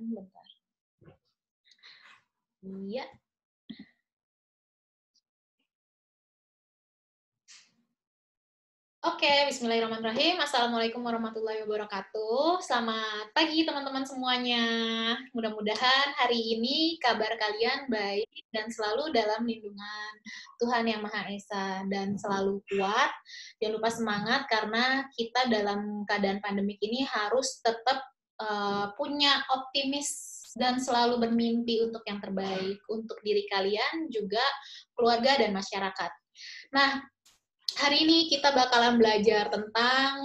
bentar. Iya. Oke, bismillahirrahmanirrahim. Assalamualaikum warahmatullahi wabarakatuh. Selamat pagi teman-teman semuanya. Mudah-mudahan hari ini kabar kalian baik dan selalu dalam lindungan Tuhan Yang Maha Esa dan selalu kuat. Jangan lupa semangat karena kita dalam keadaan pandemik ini harus tetap punya optimis dan selalu bermimpi untuk yang terbaik untuk diri kalian, juga keluarga dan masyarakat. Nah, hari ini kita bakalan belajar tentang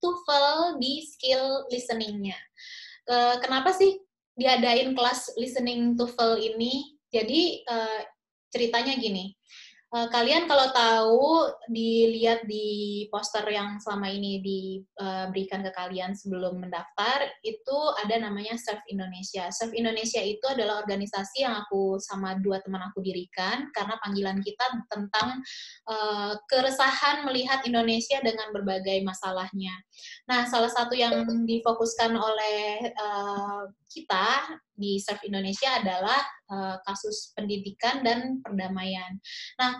TOEFL di skill listening-nya. Kenapa sih diadain kelas listening TOEFL ini? Jadi ceritanya gini, kalian kalau tahu, dilihat di poster yang selama ini diberikan ke kalian sebelum mendaftar, itu ada namanya Serve Indonesia. Serve Indonesia itu adalah organisasi yang aku sama 2 teman aku dirikan, karena panggilan kita tentang keresahan melihat Indonesia dengan berbagai masalahnya. Nah, salah satu yang difokuskan oleh kita di Serve Indonesia adalah kasus pendidikan dan perdamaian. Nah,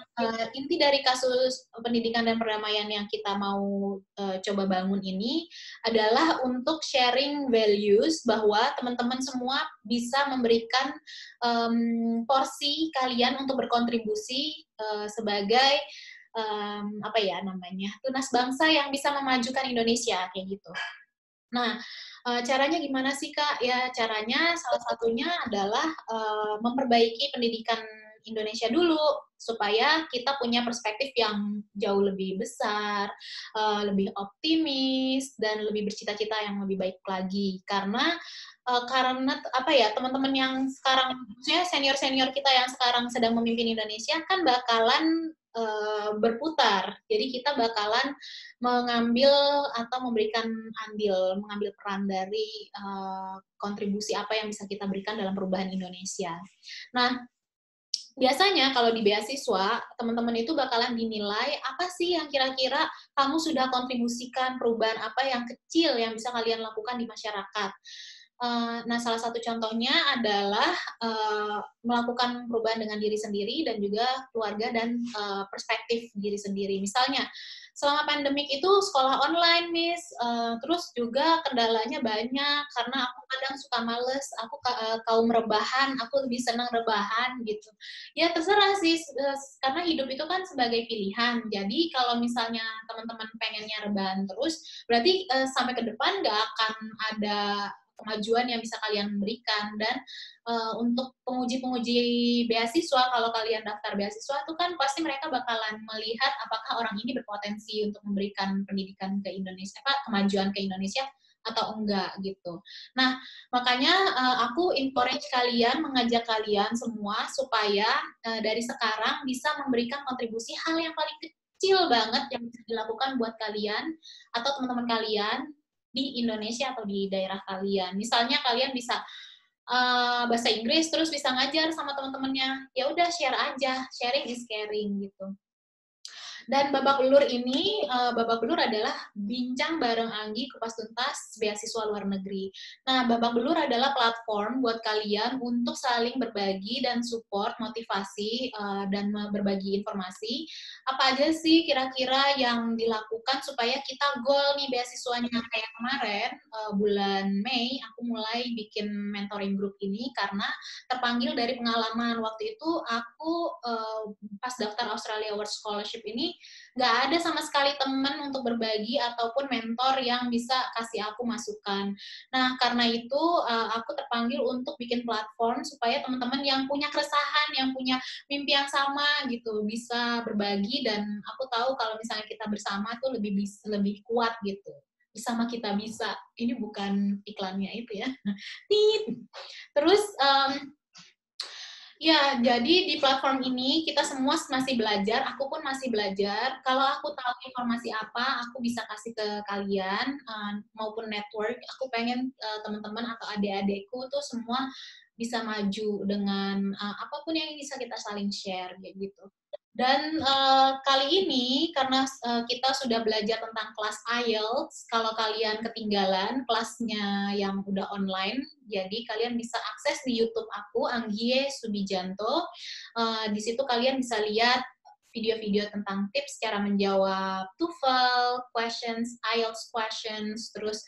inti dari kasus pendidikan dan perdamaian yang kita mau coba bangun ini adalah untuk sharing values, bahwa teman-teman semua bisa memberikan porsi kalian untuk berkontribusi sebagai apa ya namanya, tunas bangsa yang bisa memajukan Indonesia, kayak gitu. Nah, caranya gimana sih, Kak? Ya, caranya salah satunya adalah memperbaiki pendidikan Indonesia dulu, supaya kita punya perspektif yang jauh lebih besar, lebih optimis, dan lebih bercita-cita yang lebih baik lagi. Karena apa ya, teman-teman yang sekarang, maksudnya senior-senior kita yang sekarang sedang memimpin Indonesia kan bakalan berputar. Jadi kita bakalan mengambil atau mengambil peran dari kontribusi apa yang bisa kita berikan dalam perubahan Indonesia. Nah, biasanya kalau di beasiswa, teman-teman itu bakalan dinilai apa sih yang kira-kira kamu sudah kontribusikan, perubahan apa yang kecil yang bisa kalian lakukan di masyarakat. Nah, salah satu contohnya adalah melakukan perubahan dengan diri sendiri dan juga keluarga dan perspektif diri sendiri. Misalnya, selama pandemik itu sekolah online, Miss, terus juga kendalanya banyak karena aku kadang suka males, aku kaum rebahan, aku lebih senang rebahan gitu. Ya terserah sih, karena hidup itu kan sebagai pilihan. Jadi kalau misalnya teman-teman pengennya rebahan terus, berarti sampai ke depan nggak akan ada kemajuan yang bisa kalian berikan. Dan untuk penguji-penguji beasiswa, kalau kalian daftar beasiswa itu kan pasti mereka bakalan melihat apakah orang ini berpotensi untuk memberikan pendidikan ke Indonesia, kemajuan ke Indonesia atau enggak gitu. Nah, makanya aku encourage kalian, mengajak kalian semua supaya dari sekarang bisa memberikan kontribusi hal yang paling kecil banget yang bisa dilakukan buat kalian atau teman-teman kalian di Indonesia atau di daerah kalian. Misalnya kalian bisa bahasa Inggris terus bisa ngajar sama teman-temannya, ya udah share aja, sharing is caring gitu. Dan babak belur ini, babak belur adalah bincang bareng Anggi Kupas Tuntas beasiswa luar negeri. Nah, babak belur adalah platform buat kalian untuk saling berbagi dan support motivasi dan berbagi informasi. Apa aja sih kira-kira yang dilakukan supaya kita goal nih beasiswanya. Kayak kemarin, bulan Mei, aku mulai bikin mentoring group ini karena terpanggil dari pengalaman. Waktu itu aku pas daftar Australia World Scholarship ini nggak ada sama sekali teman untuk berbagi ataupun mentor yang bisa kasih aku masukan. Nah, karena itu aku terpanggil untuk bikin platform supaya teman-teman yang punya keresahan, yang punya mimpi yang sama gitu, bisa berbagi. Dan aku tahu kalau misalnya kita bersama tuh lebih kuat gitu. Bersama kita bisa. Ini bukan iklannya itu ya. Terus ya, jadi di platform ini kita semua masih belajar, aku pun masih belajar. Kalau aku tahu informasi apa, aku bisa kasih ke kalian, maupun network. Aku pengen teman-teman atau adik-adikku tuh semua bisa maju dengan apapun yang bisa kita saling share, kayak gitu. Dan kali ini karena kita sudah belajar tentang kelas IELTS, kalau kalian ketinggalan kelasnya yang udah online, jadi kalian bisa akses di YouTube aku, Anggie Subijanto. Di situ kalian bisa lihat video-video tentang tips cara menjawab TOEFL questions, IELTS questions, terus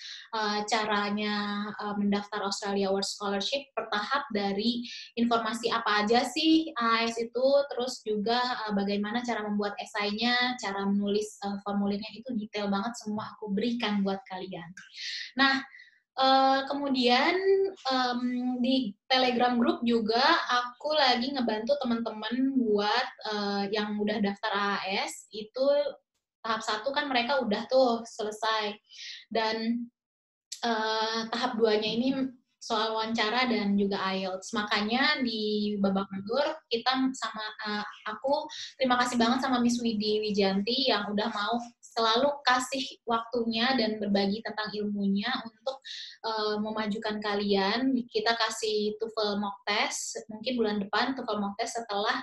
caranya mendaftar Australia World Scholarship per tahap dari informasi apa aja sih AS itu, terus juga bagaimana cara membuat esainya, cara menulis formulirnya, itu detail banget semua aku berikan buat kalian. Nah, kemudian di Telegram Group juga aku lagi ngebantu teman-teman buat yang udah daftar AAS, itu tahap 1 kan mereka udah tuh selesai. Dan tahap 2-nya ini soal wawancara dan juga IELTS. Makanya di babak belur kita sama aku terima kasih banget sama Miss Widi Wijanti yang udah mau selalu kasih waktunya dan berbagi tentang ilmunya untuk memajukan kalian. Kita kasih TOEFL mock test, mungkin bulan depan TOEFL mock test setelah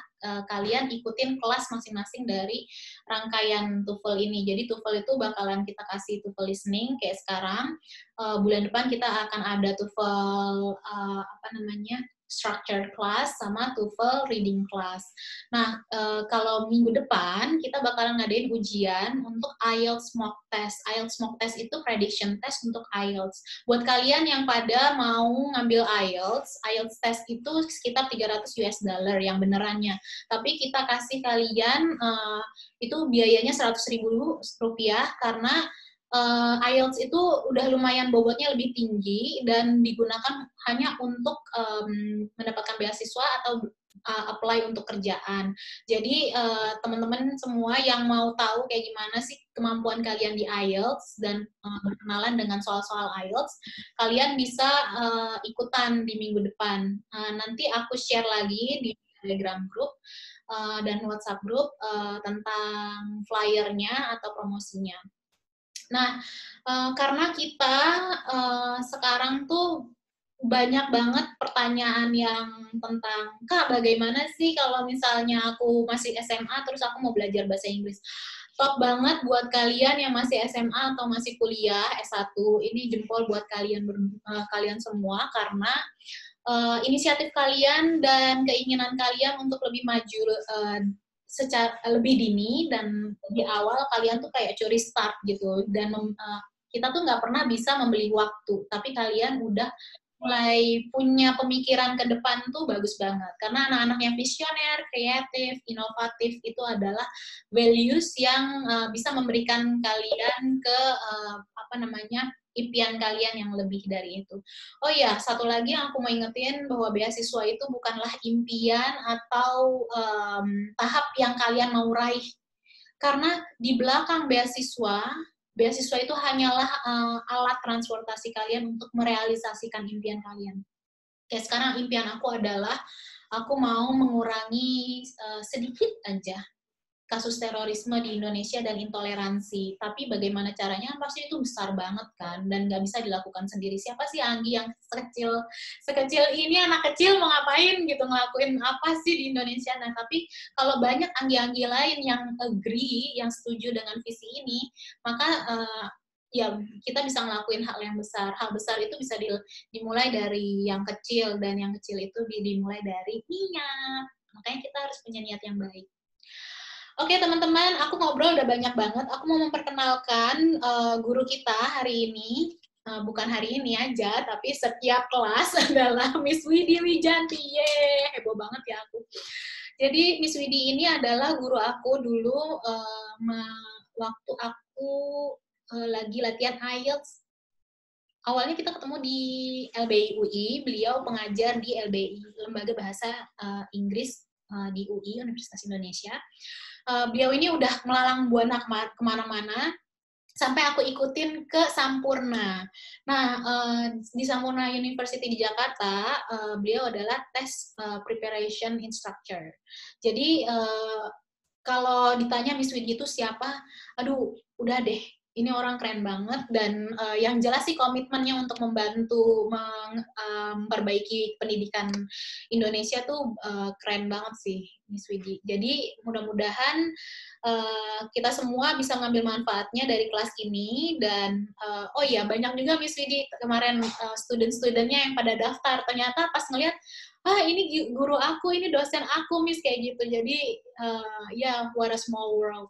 kalian ikutin kelas masing-masing dari rangkaian TOEFL ini. Jadi TOEFL itu bakalan kita kasih TOEFL listening kayak sekarang. Bulan depan kita akan ada TOEFL structured class sama TOEFL reading class. Nah, kalau minggu depan kita bakalan ngadain ujian untuk IELTS mock test. IELTS mock test itu prediction test untuk IELTS. Buat kalian yang pada mau ngambil IELTS test itu sekitar 300 US dollar yang benerannya. Tapi kita kasih kalian itu biayanya 100.000 rupiah karena IELTS itu udah lumayan bobotnya lebih tinggi dan digunakan hanya untuk mendapatkan beasiswa atau apply untuk kerjaan. Jadi teman-teman semua yang mau tahu kayak gimana sih kemampuan kalian di IELTS dan berkenalan dengan soal-soal IELTS, kalian bisa ikutan di minggu depan. Nanti aku share lagi di Telegram group dan WhatsApp group tentang flyernya atau promosinya. Nah, karena kita sekarang tuh banyak banget pertanyaan yang tentang, Kak, bagaimana sih kalau misalnya aku masih SMA terus aku mau belajar bahasa Inggris? Top banget buat kalian yang masih SMA atau masih kuliah S1, ini jempol buat kalian kalian semua karena inisiatif kalian dan keinginan kalian untuk lebih maju secara lebih dini dan di awal kalian tuh kayak curi start gitu dan kita tuh nggak pernah bisa membeli waktu, tapi kalian udah mulai punya pemikiran ke depan tuh bagus banget karena anak-anak yang visioner, kreatif, inovatif itu adalah values yang bisa memberikan kalian ke impian kalian yang lebih dari itu. Oh iya, satu lagi yang aku mau ingetin bahwa beasiswa itu bukanlah impian atau tahap yang kalian mau raih. Karena di belakang beasiswa itu hanyalah alat transportasi kalian untuk merealisasikan impian kalian. Kayak sekarang impian aku adalah aku mau mengurangi sedikit aja kasus terorisme di Indonesia dan intoleransi. Tapi bagaimana caranya? Pasti itu besar banget kan, dan nggak bisa dilakukan sendiri. Siapa sih Anggi yang sekecil ini, anak kecil mau ngapain gitu, ngelakuin apa sih di Indonesia? Nah, tapi kalau banyak Anggi-Anggi lain yang agree, yang setuju dengan visi ini, maka ya kita bisa ngelakuin hal yang besar. Hal besar itu bisa dimulai dari yang kecil, dan yang kecil itu dimulai dari niat. Makanya kita harus punya niat yang baik. Oke teman-teman, aku ngobrol udah banyak banget. Aku mau memperkenalkan guru kita hari ini. Bukan hari ini aja, tapi setiap kelas adalah Miss Widi Wijanti. Yeay, heboh banget ya aku. Jadi Miss Widi ini adalah guru aku dulu waktu aku lagi latihan IELTS. Awalnya kita ketemu di LBI UI, beliau pengajar di LBI, Lembaga Bahasa Inggris di UI, Universitas Indonesia. Beliau ini udah melalang buana kemana-mana, sampai aku ikutin ke Sampurna. Nah, di Sampurna University di Jakarta, beliau adalah test preparation instructor. Jadi, kalau ditanya Miss Widi itu siapa, aduh, udah deh, ini orang keren banget dan yang jelas sih komitmennya untuk membantu memperbaiki pendidikan Indonesia tuh keren banget sih Miss Widi. Jadi mudah-mudahan kita semua bisa ngambil manfaatnya dari kelas ini dan oh iya banyak juga Miss Widi kemarin student-studentnya yang pada daftar ternyata pas ngeliat ini guru aku, ini dosen aku Miss kayak gitu. Jadi ya what a small world.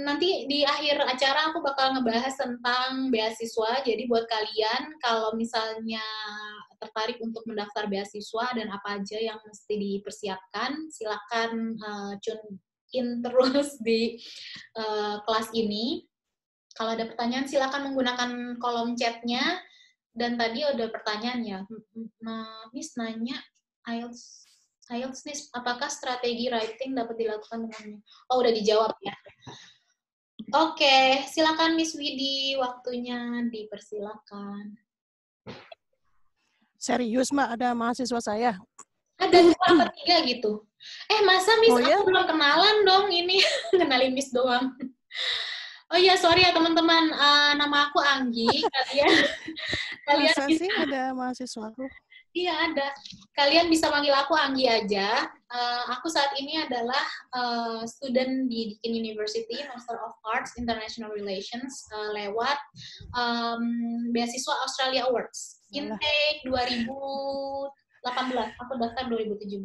Nanti di akhir acara aku bakal ngebahas tentang beasiswa. Jadi buat kalian kalau misalnya tertarik untuk mendaftar beasiswa dan apa aja yang mesti dipersiapkan, silakan tune in terus di kelas ini. Kalau ada pertanyaan silakan menggunakan kolom chatnya. Dan tadi ada pertanyaan ya, Miss nanya IELTS nih, apakah strategi writing dapat dilakukan dengannya? Oh, udah dijawab ya. Oke, silakan Miss Widi, waktunya dipersilakan. Serius, Mbak, ada mahasiswa saya? Ada 2/3 gitu. Masa Miss, aku belum kenalan dong ini. Kenalin Miss doang. Oh iya, sorry ya teman-teman. Nama aku Anggi. Kalian Masa bisa, sih ada mahasiswaku? Iya ada. Kalian bisa panggil aku Anggi aja. Aku saat ini adalah student di Deakin University, Master of Arts International Relations lewat beasiswa Australia Awards. Intake 2018, aku daftar 2017.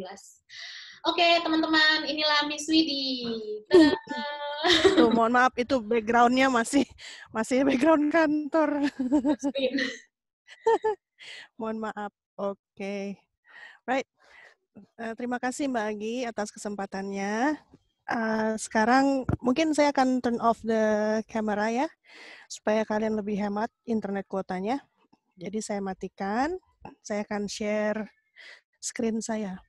Oke, teman-teman, inilah Miss Widi. Tuh, mohon maaf, itu background-nya masih background kantor. Mohon maaf. Oke. Right. Terima kasih Mbak Anggi atas kesempatannya. Sekarang mungkin saya akan turn off the camera ya, supaya kalian lebih hemat internet kuotanya. Jadi saya matikan, saya akan share screen saya.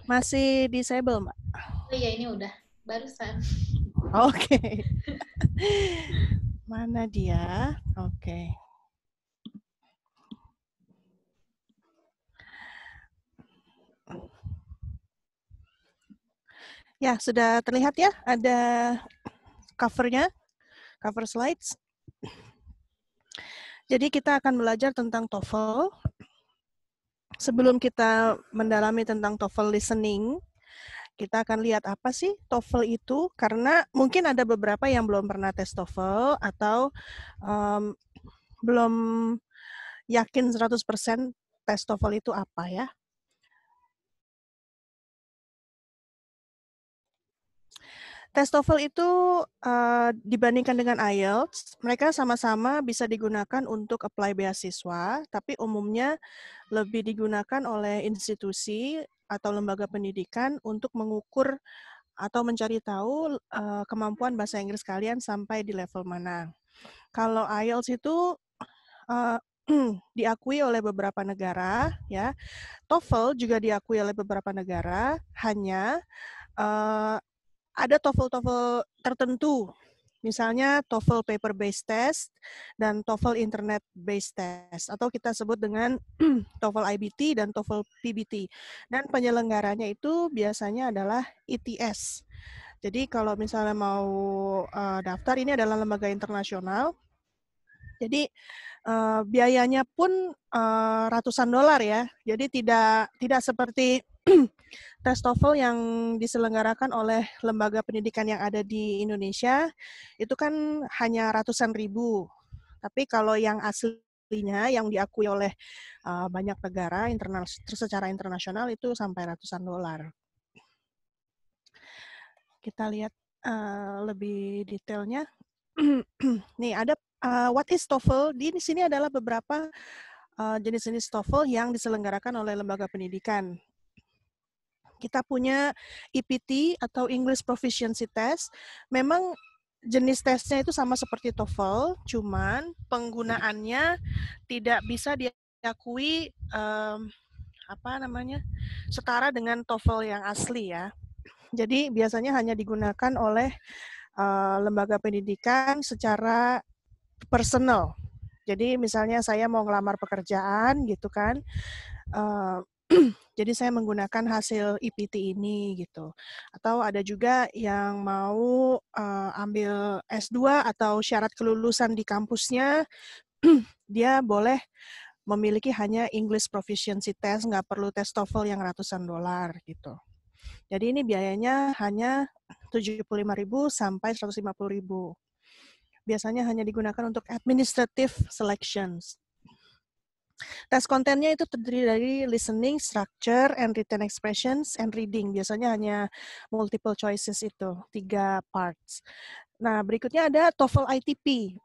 Masih disable, Mbak? Oh iya, ini udah. Barusan. Oke. Mana dia? Oke. Ya, sudah terlihat ya? Ada cover-nya, cover slides. Jadi kita akan belajar tentang TOEFL. Sebelum kita mendalami tentang TOEFL listening, kita akan lihat apa sih TOEFL itu, karena mungkin ada beberapa yang belum pernah tes TOEFL atau belum yakin 100% tes TOEFL itu apa ya. Tes TOEFL itu dibandingkan dengan IELTS, mereka sama-sama bisa digunakan untuk apply beasiswa, tapi umumnya lebih digunakan oleh institusi atau lembaga pendidikan untuk mengukur atau mencari tahu kemampuan bahasa Inggris kalian sampai di level mana. Kalau IELTS itu diakui oleh beberapa negara, ya. TOEFL juga diakui oleh beberapa negara, hanya ada TOEFL tertentu, misalnya TOEFL paper-based test dan TOEFL internet-based test, atau kita sebut dengan TOEFL IBT dan TOEFL PBT. Dan penyelenggaranya itu biasanya adalah ITS. Jadi kalau misalnya mau daftar, ini adalah lembaga internasional. Jadi biayanya pun ratusan dolar ya. Jadi tidak seperti tes TOEFL yang diselenggarakan oleh lembaga pendidikan yang ada di Indonesia, itu kan hanya ratusan ribu. Tapi kalau yang aslinya, yang diakui oleh banyak negara secara internasional, itu sampai ratusan dolar. Kita lihat lebih detailnya. Nih, ada what is TOEFL? Di sini adalah beberapa jenis-jenis TOEFL yang diselenggarakan oleh lembaga pendidikan. Kita punya EPT atau English Proficiency Test. Memang jenis tesnya itu sama seperti TOEFL, cuman penggunaannya tidak bisa diakui setara dengan TOEFL yang asli ya. Jadi biasanya hanya digunakan oleh lembaga pendidikan secara personal. Jadi misalnya saya mau ngelamar pekerjaan gitu kan, Jadi saya menggunakan hasil EPT ini gitu. Atau ada juga yang mau ambil S2 atau syarat kelulusan di kampusnya, dia boleh memiliki hanya English Proficiency Test, nggak perlu tes TOEFL yang ratusan dolar gitu. Jadi ini biayanya hanya 75.000 sampai 150.000. Biasanya hanya digunakan untuk administrative selections. Tes kontennya itu terdiri dari listening, structure, and written expressions, and reading. Biasanya hanya multiple choices itu, 3 parts. Nah, berikutnya ada TOEFL ITP.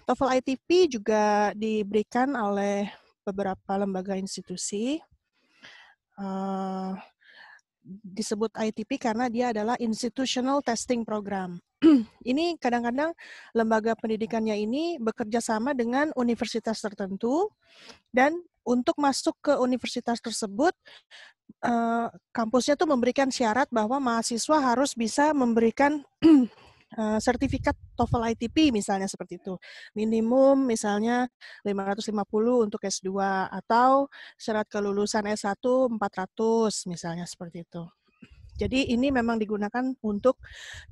TOEFL ITP juga diberikan oleh beberapa lembaga institusi. Disebut ITP karena dia adalah Institutional Testing Program. Ini kadang-kadang lembaga pendidikannya ini bekerja sama dengan universitas tertentu, dan untuk masuk ke universitas tersebut, kampusnya tuh memberikan syarat bahwa mahasiswa harus bisa memberikan sertifikat TOEFL ITP misalnya seperti itu. Minimum misalnya 550 untuk S2 atau syarat kelulusan S1 400 misalnya seperti itu. Jadi ini memang digunakan untuk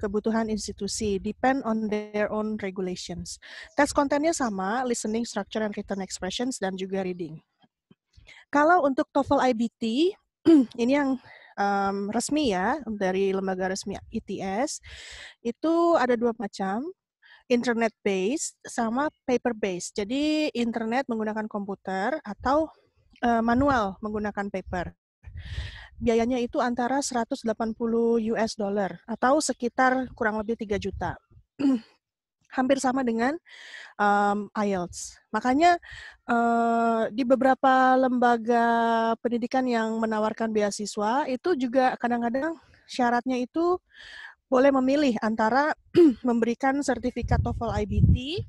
kebutuhan institusi, depend on their own regulations. Tes kontennya sama, listening, structure, and written expressions, dan juga reading. Kalau untuk TOEFL IBT, ini yang resmi ya, dari lembaga resmi ITS, itu ada 2 macam, internet based sama paper based. Jadi internet menggunakan komputer atau manual menggunakan paper. Biayanya itu antara 180 US dollar atau sekitar kurang lebih 3 juta. Hampir sama dengan IELTS. Makanya di beberapa lembaga pendidikan yang menawarkan beasiswa itu juga kadang-kadang syaratnya itu boleh memilih antara memberikan sertifikat TOEFL IBT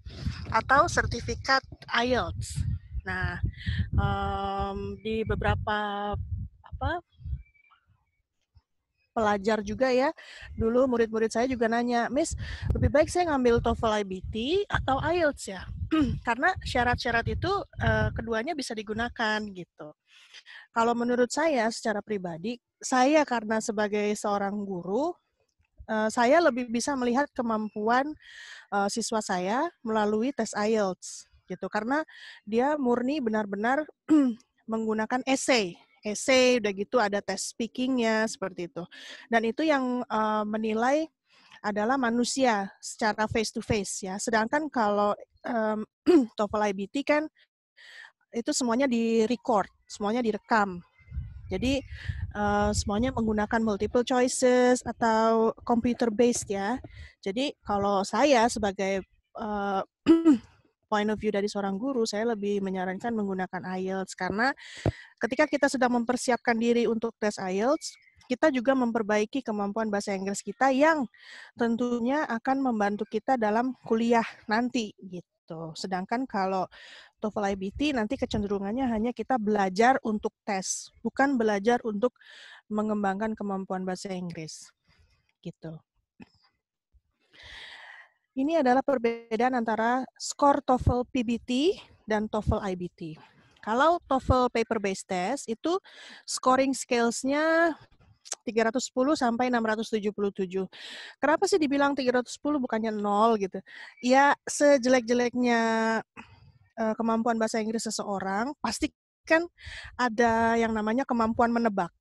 atau sertifikat IELTS. Nah, di beberapa pelajar juga ya, dulu murid-murid saya juga nanya, Miss, lebih baik saya ngambil TOEFL IBT atau IELTS ya? Karena syarat-syarat itu keduanya bisa digunakan gitu. Kalau menurut saya secara pribadi, saya karena sebagai seorang guru, saya lebih bisa melihat kemampuan siswa saya melalui tes IELTS gitu, karena dia murni benar-benar menggunakan essay udah gitu ada tes speakingnya seperti itu, dan itu yang menilai adalah manusia secara face to face ya, sedangkan kalau TOEFL IBT kan itu semuanya di record, semuanya direkam. Jadi semuanya menggunakan multiple choices atau computer based ya. Jadi kalau saya sebagai point of view dari seorang guru, saya lebih menyarankan menggunakan IELTS karena ketika kita sedang mempersiapkan diri untuk tes IELTS, kita juga memperbaiki kemampuan bahasa Inggris kita yang tentunya akan membantu kita dalam kuliah nanti gitu. Sedangkan kalau TOEFL IBT nanti kecenderungannya hanya kita belajar untuk tes, bukan belajar untuk mengembangkan kemampuan bahasa Inggris. Gitu. Ini adalah perbedaan antara skor TOEFL PBT dan TOEFL IBT. Kalau TOEFL paper based test itu scoring scales-nya 310 sampai 677. Kenapa sih dibilang 310 bukannya 0 gitu? Ya sejelek-jeleknya kemampuan bahasa Inggris seseorang, pasti kan ada yang namanya kemampuan menebak.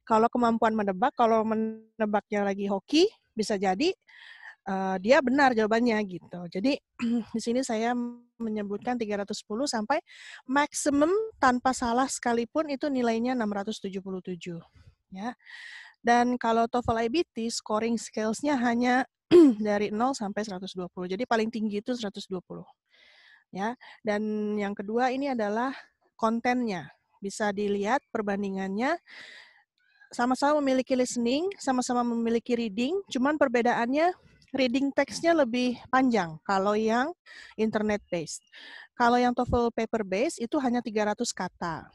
Kalau kemampuan menebak, kalau menebaknya lagi hoki, bisa jadi dia benar jawabannya gitu. Jadi di sini saya menyebutkan 310 sampai maksimum tanpa salah sekalipun itu nilainya 677 ya. Dan kalau TOEFL IBT scoring scales-nya hanya dari 0 sampai 120. Jadi paling tinggi itu 120. Ya. Dan yang kedua ini adalah kontennya. Bisa dilihat perbandingannya, sama-sama memiliki listening, sama-sama memiliki reading, cuman perbedaannya reading text-nya lebih panjang kalau yang internet based. Kalau yang TOEFL paper based itu hanya 300 kata.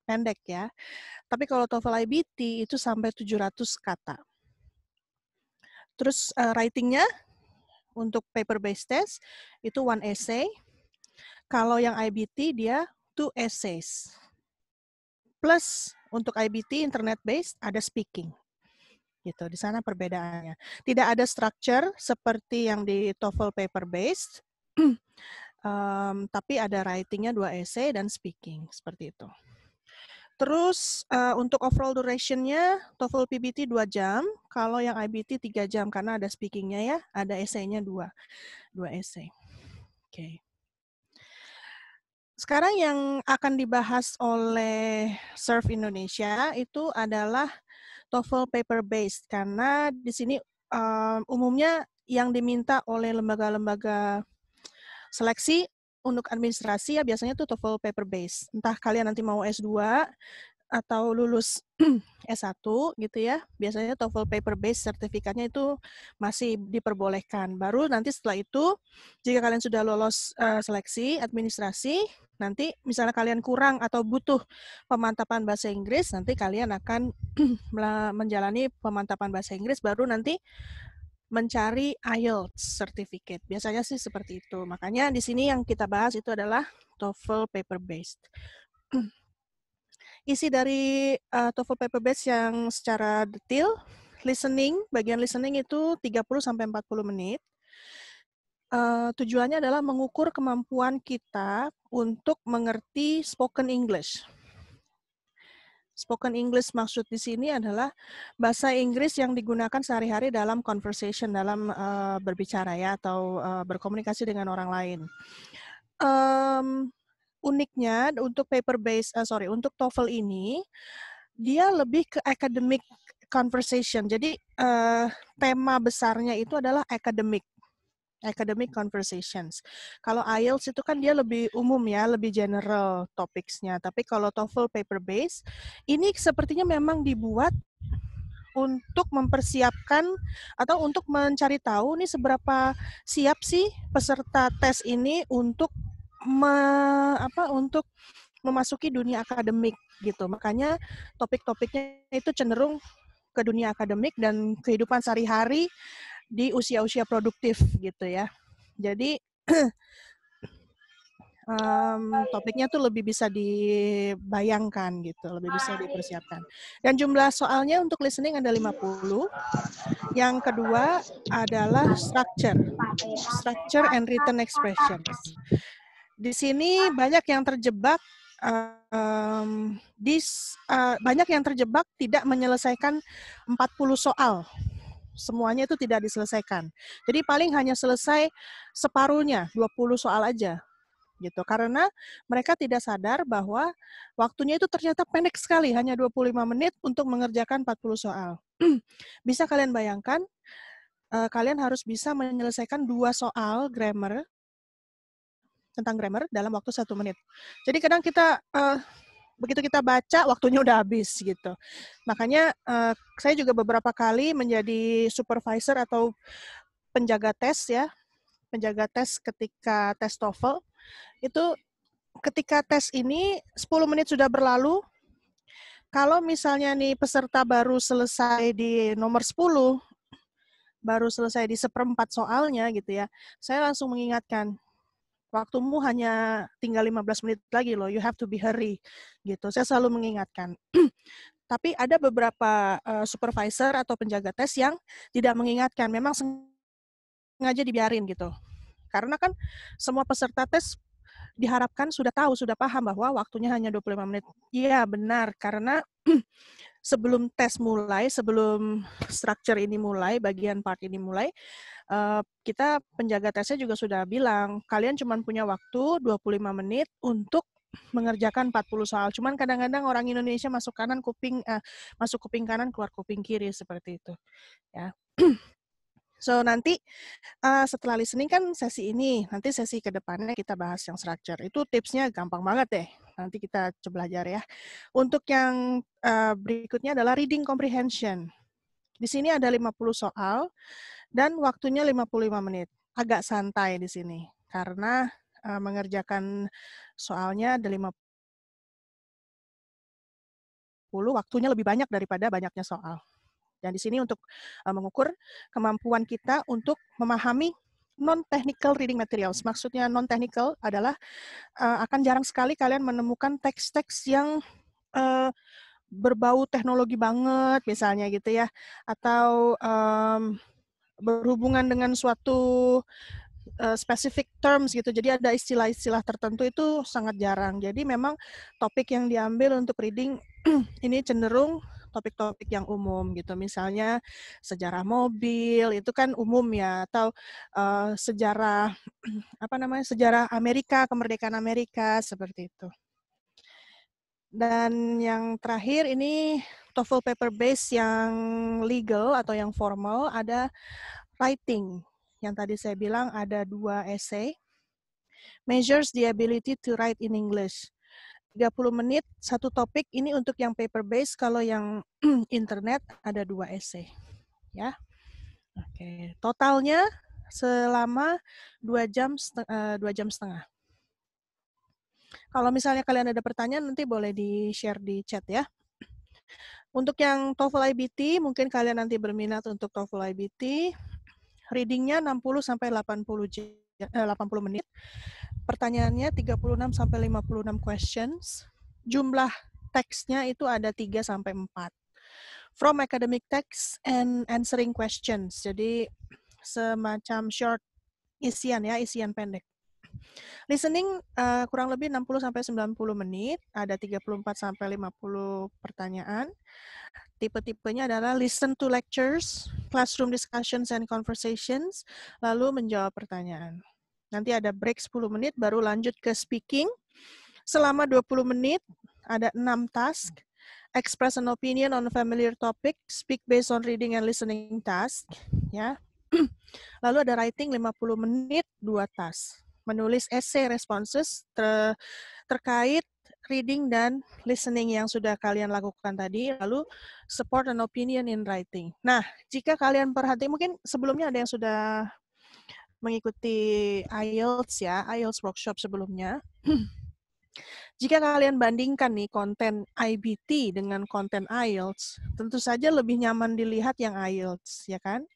Pendek ya. Tapi kalau TOEFL IBT itu sampai 700 kata. Terus writing-nya untuk paper based test itu one essay. Kalau yang IBT dia 2 essays. plus untuk IBT internet based ada speaking. Gitu, di sana perbedaannya. Tidak ada structure seperti yang di TOEFL paper based. Tapi ada writing-nya 2 essay dan speaking, seperti itu. Terus untuk overall duration-nya TOEFL PBT 2 jam, kalau yang IBT 3 jam karena ada speaking-nya ya, ada essay-nya 2 essay. Oke. Sekarang yang akan dibahas oleh Serve Indonesia itu adalah TOEFL paper based karena di sini umumnya yang diminta oleh lembaga-lembaga seleksi untuk administrasi ya biasanya tuh TOEFL paper based. Entah kalian nanti mau S2 atau lulus S1 gitu ya. Biasanya TOEFL paper based sertifikatnya itu masih diperbolehkan. Baru nanti setelah itu jika kalian sudah lolos seleksi administrasi, nanti misalnya kalian kurang atau butuh pemantapan bahasa Inggris, nanti kalian akan menjalani pemantapan bahasa Inggris baru nanti mencari IELTS certificate. Biasanya sih seperti itu. Makanya di sini yang kita bahas itu adalah TOEFL paper based. Isi dari TOEFL paper based yang secara detail, bagian listening itu 30-40 menit. Tujuannya adalah mengukur kemampuan kita untuk mengerti spoken English. Spoken English maksud di sini adalah bahasa Inggris yang digunakan sehari-hari dalam conversation, dalam berbicara ya atau berkomunikasi dengan orang lain. Uniknya untuk untuk TOEFL ini dia lebih ke academic conversation. Jadi tema besarnya itu adalah academic conversations. Kalau IELTS itu kan dia lebih umum ya, lebih general topics-nya. Tapi kalau TOEFL paper based, ini sepertinya memang dibuat untuk mempersiapkan atau untuk mencari tahu nih seberapa siap sih peserta tes ini untuk untuk memasuki dunia akademik gitu. Makanya topik-topiknya itu cenderung ke dunia akademik dan kehidupan sehari-hari di usia-usia produktif gitu ya. Jadi topiknya tuh lebih bisa dibayangkan gitu, lebih bisa dipersiapkan. Dan jumlah soalnya untuk listening ada 50. Yang kedua adalah structure and written expressions. Di sini banyak yang terjebak tidak menyelesaikan 40 soal. Semuanya itu tidak diselesaikan. Jadi paling hanya selesai separuhnya, 20 soal aja. Gitu. Karena mereka tidak sadar bahwa waktunya itu ternyata pendek sekali, hanya 25 menit untuk mengerjakan 40 soal. Bisa kalian bayangkan, kalian harus bisa menyelesaikan 2 soal tentang grammar dalam waktu 1 menit. Jadi kadang kita begitu kita baca waktunya udah habis gitu. Makanya saya juga beberapa kali menjadi supervisor atau penjaga tes ya, penjaga tes ketika tes TOEFL itu ketika tes ini 10 menit sudah berlalu, kalau misalnya nih peserta baru selesai di nomor 10, baru selesai di 1/4 soalnya gitu ya, saya langsung mengingatkan, waktumu hanya tinggal 15 menit lagi loh, you have to be hurry, gitu. Saya selalu mengingatkan. Tapi ada beberapa supervisor atau penjaga tes yang tidak mengingatkan, memang sengaja dibiarin gitu. Karena kan semua peserta tes diharapkan sudah tahu, sudah paham bahwa waktunya hanya 25 menit. Iya, benar. Karena sebelum tes mulai, sebelum structure ini mulai, bagian part ini mulai, kita penjaga tesnya juga sudah bilang, kalian cuma punya waktu 25 menit untuk mengerjakan 40 soal. Cuman kadang-kadang orang Indonesia masuk kuping kanan, keluar kuping kiri seperti itu. Ya. So nanti setelah listening kan sesi ini, nanti sesi ke depannya kita bahas yang structure. Itu tipsnya gampang banget deh. Nanti kita coba belajar ya. Untuk yang berikutnya adalah reading comprehension. Di sini ada 50 soal dan waktunya 55 menit. Agak santai di sini karena mengerjakan soalnya ada 50, waktunya lebih banyak daripada banyaknya soal. Dan di sini untuk mengukur kemampuan kita untuk memahami non-technical reading materials. Maksudnya non-technical adalah akan jarang sekali kalian menemukan teks-teks yang berbau teknologi banget misalnya gitu ya, atau berhubungan dengan suatu specific terms gitu. Jadi ada istilah-istilah tertentu itu sangat jarang. Jadi memang topik yang diambil untuk reading ini cenderung topik-topik yang umum gitu. Misalnya sejarah mobil itu kan umum ya, atau sejarah apa namanya? Sejarah Amerika, kemerdekaan Amerika seperti itu. Dan yang terakhir ini TOEFL paper base yang legal atau yang formal, ada writing. Yang tadi saya bilang ada 2 essay. Measures the ability to write in English. 30 menit, satu topik. Ini untuk yang paper base. Kalau yang internet ada 2 essay. Ya. Oke. Totalnya selama 2 jam, 2 jam setengah. Kalau misalnya kalian ada pertanyaan, nanti boleh di-share di chat ya. Untuk yang TOEFL IBT, mungkin kalian nanti berminat untuk TOEFL IBT, readingnya 60 sampai 80 menit. Pertanyaannya 36 sampai 56 questions. Jumlah teksnya itu ada 3 sampai 4. From academic text and answering questions. Jadi semacam short isian ya, isian pendek. Listening kurang lebih 60 sampai 90 menit, ada 34 sampai 50 pertanyaan. Tipe-tipenya adalah listen to lectures, classroom discussions and conversations, lalu menjawab pertanyaan. Nanti ada break 10 menit, baru lanjut ke speaking. Selama 20 menit, ada 6 task. Express an opinion on a familiar topic, speak based on reading and listening task. Ya. Lalu ada writing 50 menit, 2 task. Menulis essay responses terkait reading dan listening yang sudah kalian lakukan tadi, lalu support an opinion in writing. Nah, jika kalian perhati, mungkin sebelumnya ada yang sudah mengikuti IELTS ya, IELTS workshop sebelumnya. Jika kalian bandingkan nih konten IBT dengan konten IELTS, tentu saja lebih nyaman dilihat yang IELTS, ya kan?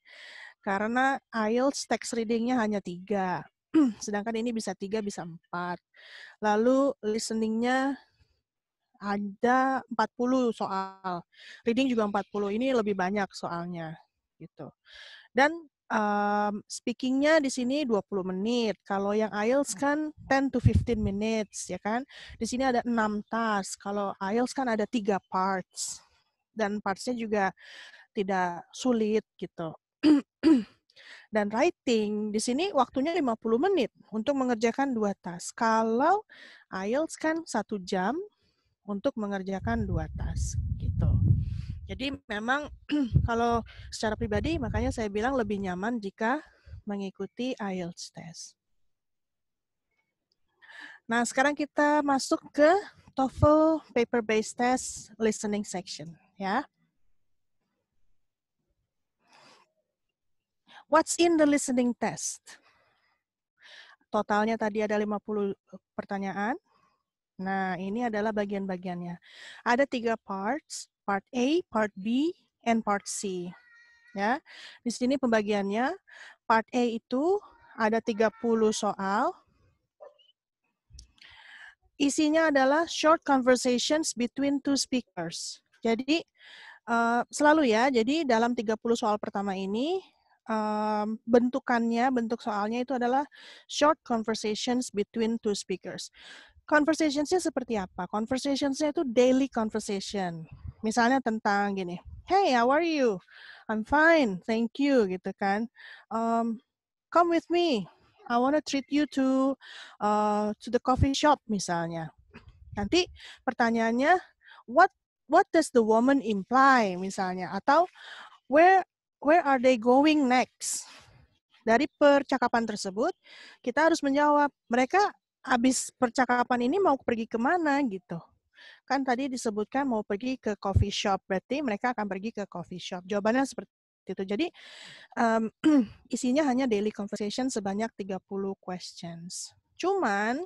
Karena IELTS text readingnya hanya 3, sedangkan ini bisa 3, bisa 4. Lalu listeningnya ada 40 soal. Reading juga 40, ini lebih banyak soalnya. Gitu. Dan speakingnya di sini 20 menit. Kalau yang IELTS kan 10 to 15 minutes, ya kan? Di sini ada 6 task. Kalau IELTS kan ada 3 parts. Dan parts-nya juga tidak sulit gitu. Dan writing di sini waktunya 50 menit untuk mengerjakan 2 task. Kalau IELTS kan 1 jam untuk mengerjakan 2 task gitu. Jadi memang kalau secara pribadi makanya saya bilang lebih nyaman jika mengikuti IELTS test. Nah, sekarang kita masuk ke TOEFL paper based test listening section ya. What's in the listening test? Totalnya tadi ada 50 pertanyaan. Nah, ini adalah bagian-bagiannya. Ada 3 parts, part A, part B, and part C. Ya. Di sini pembagiannya, part A itu ada 30 soal. Isinya adalah short conversations between two speakers. Jadi, selalu ya, jadi dalam 30 soal pertama ini, bentuk soalnya itu adalah short conversations between two speakers. Conversationsnya seperti apa? Conversationsnya itu daily conversation. Misalnya tentang gini, hey, how are you? I'm fine, thank you, gitu kan. Come with me. I want to treat you to the coffee shop misalnya. Nanti pertanyaannya, what does the woman imply misalnya, atau where are they going next? Dari percakapan tersebut kita harus menjawab, mereka habis percakapan ini mau pergi kemana gitu. Kan tadi disebutkan mau pergi ke coffee shop, berarti mereka akan pergi ke coffee shop. Jawabannya seperti itu. Jadi isinya hanya daily conversation sebanyak 30 questions. Cuman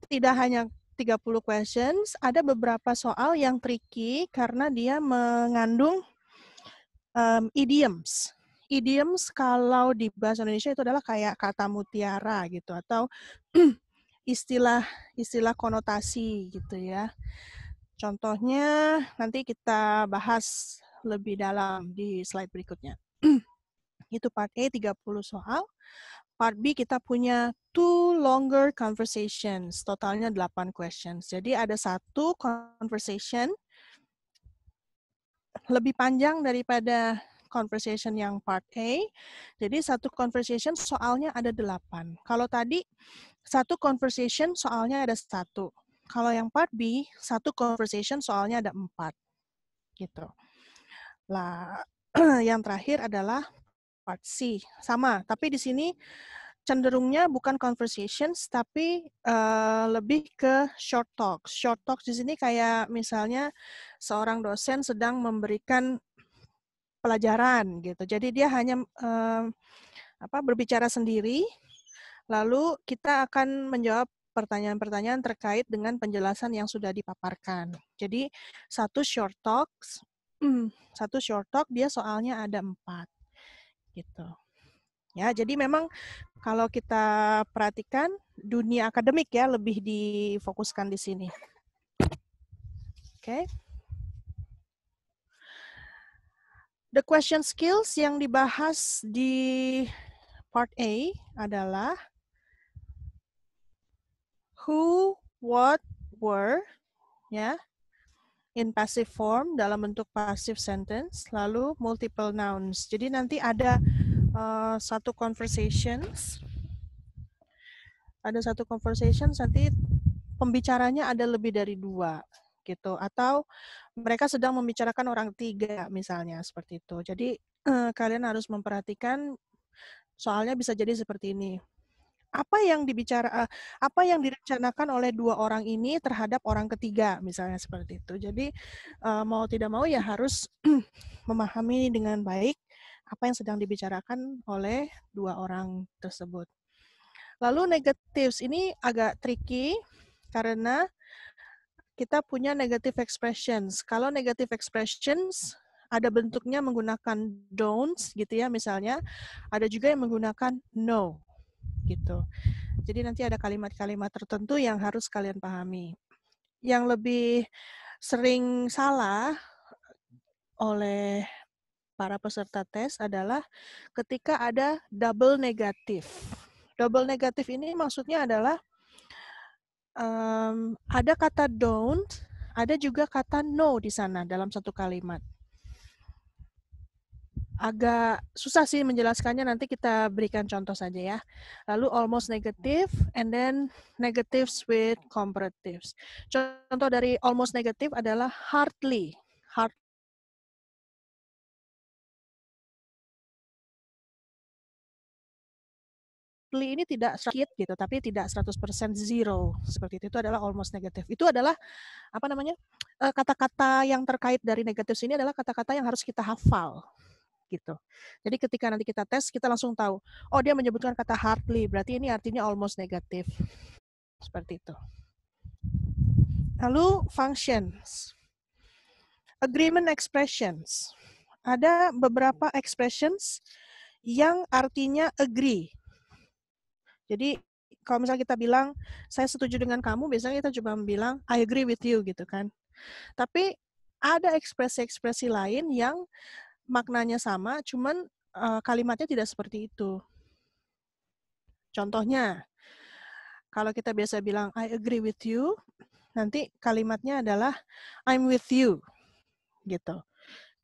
tidak hanya 30 questions, ada beberapa soal yang tricky karena dia mengandung idioms. Idioms kalau di bahasa Indonesia itu adalah kayak kata mutiara gitu, atau istilah konotasi gitu ya. Contohnya nanti kita bahas lebih dalam di slide berikutnya. Itu part A 30 soal. Part B kita punya 2 longer conversations, totalnya 8 questions. Jadi ada satu conversation lebih panjang daripada conversation yang part A. Jadi satu conversation soalnya ada 8. Kalau tadi satu conversation soalnya ada 1. Kalau yang part B, satu conversation soalnya ada 4. Gitu. Lah, yang terakhir adalah part C. Sama, tapi di sini cenderungnya bukan conversations, tapi lebih ke short talks. Short talks di sini kayak misalnya seorang dosen sedang memberikan pelajaran gitu. Jadi dia hanya berbicara sendiri, lalu kita akan menjawab pertanyaan-pertanyaan terkait dengan penjelasan yang sudah dipaparkan. Jadi satu short talk dia soalnya ada 4 gitu. Ya, jadi memang kalau kita perhatikan dunia akademik ya lebih difokuskan di sini. Oke. The question skills yang dibahas di part A adalah who, what, were, ya, in passive form dalam bentuk passive sentence, lalu multiple nouns. Jadi nanti ada satu conversations, nanti pembicaranya ada lebih dari 2 gitu, atau mereka sedang membicarakan orang 3 misalnya seperti itu. Jadi kalian harus memperhatikan soalnya bisa jadi seperti ini. Apa yang direncanakan oleh 2 orang ini terhadap orang ketiga misalnya seperti itu. Jadi mau tidak mau ya harus memahami dengan baik apa yang sedang dibicarakan oleh 2 orang tersebut. Lalu negatives ini agak tricky karena kita punya negative expressions. Kalau negative expressions ada bentuknya menggunakan don'ts gitu ya misalnya, ada juga yang menggunakan no gitu. Jadi nanti ada kalimat-kalimat tertentu yang harus kalian pahami. Yang lebih sering salah oleh para peserta tes adalah ketika ada double negatif. Double negatif ini maksudnya adalah ada kata don't, ada juga kata no di sana dalam satu kalimat. Agak susah sih menjelaskannya, nanti kita berikan contoh saja ya. Lalu almost negative, and then negatives with comparatives. Contoh dari almost negative adalah hardly. Hardly ini tidak sedikit gitu, tapi tidak 100% zero. Seperti itu adalah almost negative. Itu adalah kata-kata yang terkait dari negatif ini adalah kata-kata yang harus kita hafal gitu. Jadi ketika nanti kita tes, kita langsung tahu, oh dia menyebutkan kata hardly, berarti ini artinya almost negatif. Seperti itu. Lalu functions. Agreement expressions. Ada beberapa expressions yang artinya agree. Jadi kalau misalnya kita bilang, saya setuju dengan kamu, biasanya kita cuma bilang, I agree with you gitu kan. Tapi ada ekspresi-ekspresi lain yang maknanya sama, cuman kalimatnya tidak seperti itu. Contohnya, kalau kita biasa bilang, I agree with you, nanti kalimatnya adalah, I'm with you. Gitu.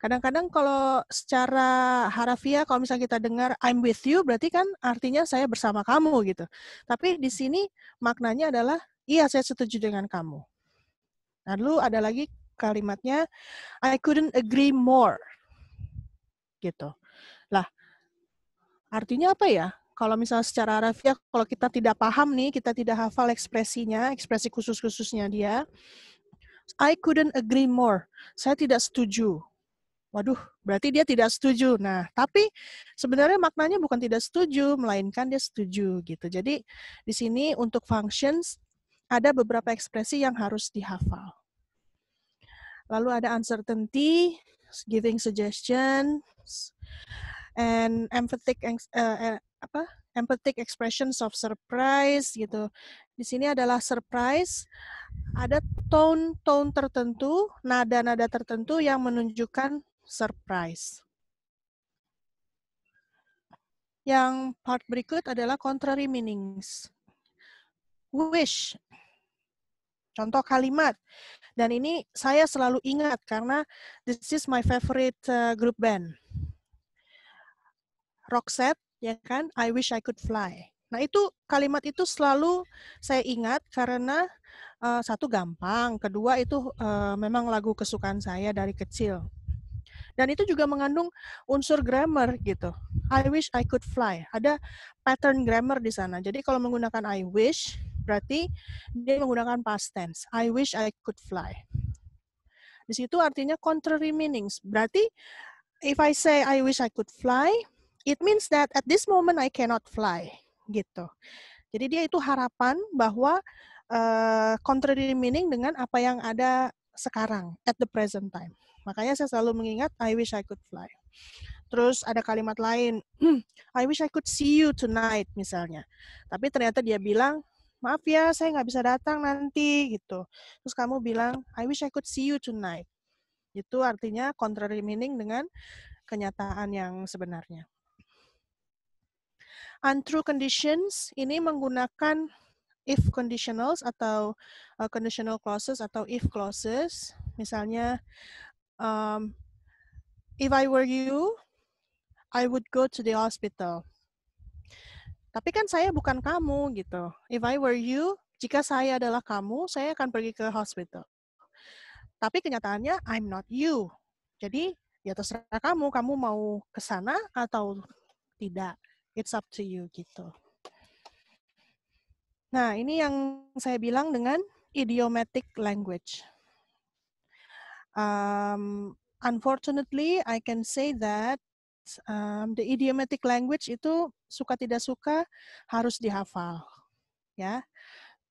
Kadang-kadang kalau secara harafiah, kalau misalnya kita dengar I'm with you, berarti kan artinya saya bersama kamu gitu. Tapi di sini maknanya adalah, iya saya setuju dengan kamu. Lalu ada lagi kalimatnya, I couldn't agree more. Gitu. Lah, artinya apa ya? Kalau misalnya secara harafiah, kalau kita tidak paham nih, kita tidak hafal ekspresinya, ekspresi khusus-khususnya dia, I couldn't agree more. Saya tidak setuju. Waduh, berarti dia tidak setuju. Nah, tapi sebenarnya maknanya bukan tidak setuju, melainkan dia setuju gitu. Jadi di sini untuk functions ada beberapa ekspresi yang harus dihafal. Lalu ada uncertainty, giving suggestions, and emphatic emphatic expressions of surprise gitu. Di sini adalah surprise, ada tone tertentu, nada-nada tertentu yang menunjukkan surprise. Yang part berikut adalah contrary meanings. Wish, contoh kalimat. Dan ini saya selalu ingat karena this is my favorite group band. Roxette, ya kan? I wish I could fly. Nah, itu kalimat itu selalu saya ingat karena satu gampang, kedua itu memang lagu kesukaan saya dari kecil. Dan itu juga mengandung unsur grammar gitu. I wish I could fly. Ada pattern grammar di sana. Jadi kalau menggunakan I wish, berarti dia menggunakan past tense. I wish I could fly. Di situ artinya contrary meanings. Berarti if I say I wish I could fly, it means that at this moment I cannot fly, gitu. Jadi dia itu harapan bahwa contrary meaning dengan apa yang ada sekarang, at the present time. Makanya saya selalu mengingat I wish I could fly. Terus ada kalimat lain, I wish I could see you tonight misalnya. Tapi ternyata dia bilang, maaf ya saya nggak bisa datang nanti gitu. Terus kamu bilang, I wish I could see you tonight. Itu artinya contrary meaning dengan kenyataan yang sebenarnya. Untrue conditions ini menggunakan if conditionals atau conditional clauses atau if clauses. Misalnya, if I were you, I would go to the hospital. Tapi kan saya bukan kamu gitu. If I were you, jika saya adalah kamu, saya akan pergi ke hospital. Tapi kenyataannya I'm not you. Jadi ya terserah kamu mau ke sana atau tidak. It's up to you gitu. Nah, ini yang saya bilang dengan idiomatic language. Unfortunately, I can say that the idiomatic language itu suka tidak suka harus dihafal. Ya,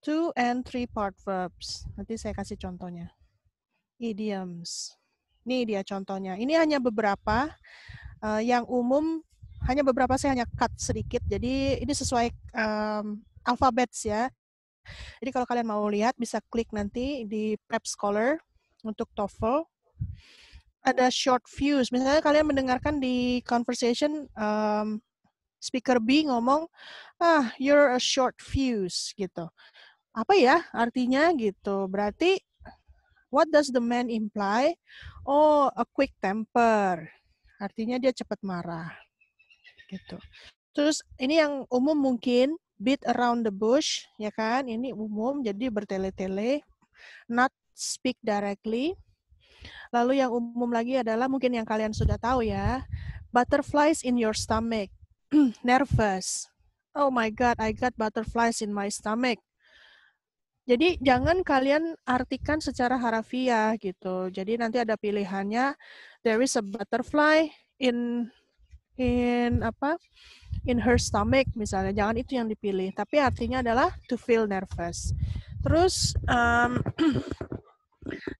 2 and 3 part verbs. Nanti saya kasih contohnya. Idioms. Ini dia contohnya. Ini hanya beberapa yang umum. Hanya beberapa saya hanya cut sedikit. Jadi ini sesuai alphabets ya. Jadi kalau kalian mau lihat bisa klik nanti di Prep Scholar untuk TOEFL. Ada short views. Misalnya kalian mendengarkan di conversation speaker B ngomong, you're a short fuse gitu. Apa ya artinya gitu? Berarti what does the man imply? Oh, a quick temper. Artinya dia cepat marah. Gitu. Terus ini yang umum mungkin beat around the bush, ya kan? Ini umum jadi bertele-tele. Not speak directly. Lalu yang umum lagi adalah mungkin yang kalian sudah tahu ya. Butterflies in your stomach. Nervous. Oh my God, I got butterflies in my stomach. Jadi jangan kalian artikan secara harafiah gitu. Jadi nanti ada pilihannya. There is a butterfly in her stomach misalnya. Jangan itu yang dipilih. Tapi artinya adalah to feel nervous. Terus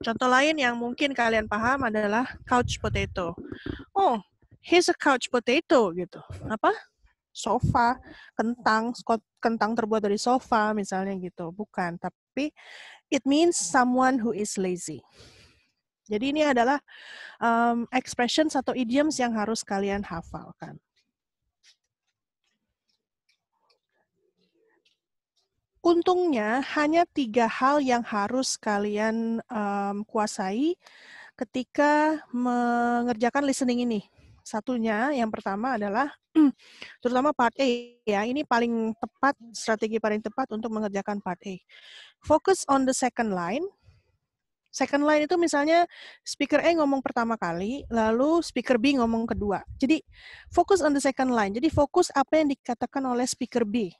contoh lain yang mungkin kalian paham adalah couch potato. Oh, he's a couch potato gitu. Apa? Sofa, kentang terbuat dari sofa misalnya gitu. Bukan, tapi it means someone who is lazy. Jadi ini adalah expressions atau idioms yang harus kalian hafalkan. Untungnya hanya 3 hal yang harus kalian kuasai ketika mengerjakan listening ini. Satunya, yang pertama adalah, terutama part A ya, ini paling tepat, strategi paling tepat untuk mengerjakan part A. Focus on the second line. Second line itu misalnya speaker A ngomong pertama kali, lalu speaker B ngomong kedua. Jadi focus on the second line. Jadi fokus apa yang dikatakan oleh speaker B.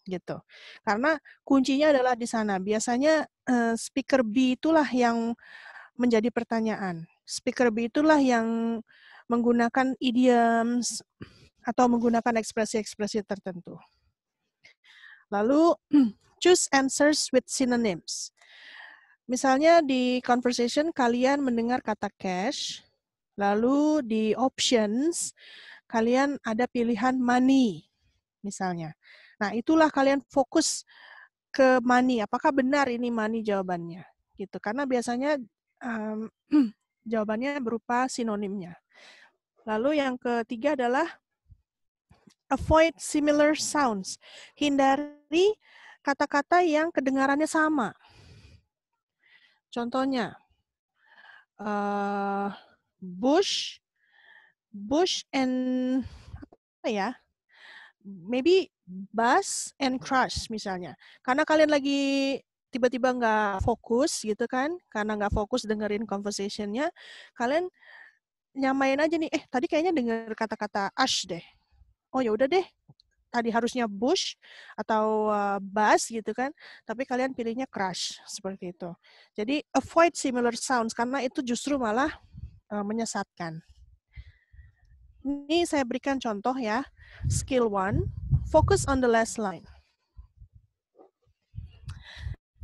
Gitu. Karena kuncinya adalah di sana. Biasanya speaker B itulah yang menjadi pertanyaan. Speaker B itulah yang menggunakan idioms atau menggunakan ekspresi-ekspresi tertentu. Lalu choose answers with synonyms. Misalnya di conversation kalian mendengar kata cash, lalu di options kalian ada pilihan money. misalnya. Nah, itulah kalian fokus ke money. Apakah benar ini money jawabannya? Gitu. Karena biasanya jawabannya berupa sinonimnya. Lalu yang ketiga adalah avoid similar sounds. Hindari kata-kata yang kedengarannya sama. Contohnya, bush and apa ya? Maybe bus and crush misalnya. Karena kalian lagi tiba-tiba nggak fokus gitu kan, karena nggak fokus dengerin conversation-nya, kalian nyamain aja nih, tadi kayaknya denger kata-kata ash deh. Oh ya udah deh, tadi harusnya bush atau bus gitu kan, tapi kalian pilihnya crush seperti itu. Jadi avoid similar sounds karena itu justru malah menyesatkan. Ini saya berikan contoh ya. Skill 1, focus on the last line.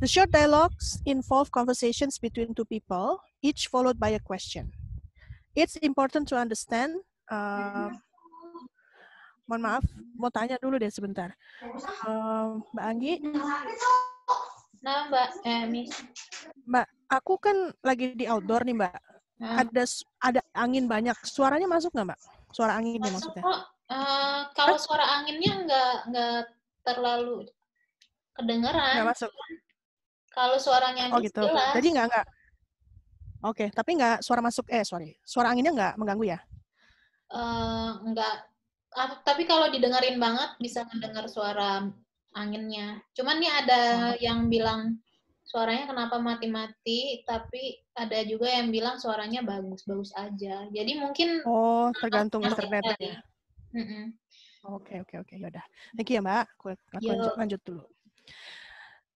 The short dialogues involve conversations between two people, each followed by a question. It's important to understand. Mohon maaf, mau tanya dulu deh sebentar. Mbak Anggi. Nah, Mbak, Miss. Mbak, aku kan lagi di outdoor nih, Mbak. Ada angin banyak. Suaranya masuk nggak, Mbak? Suara anginnya maksudnya? Kalau suara anginnya nggak terlalu kedengeran. Nggak masuk. Kalau suaranya Miss gitu. jelas. Jadi nggak. Oke, tapi nggak suara masuk. Suara anginnya nggak mengganggu ya? Nggak. Tapi kalau didengerin banget bisa mendengar suara anginnya. Cuman nih ada yang bilang suaranya kenapa mati-mati, tapi ada juga yang bilang suaranya bagus-bagus aja. Jadi mungkin tergantung internetnya. Oke, yaudah. Thank you ya, Mbak. Aku lanjut dulu.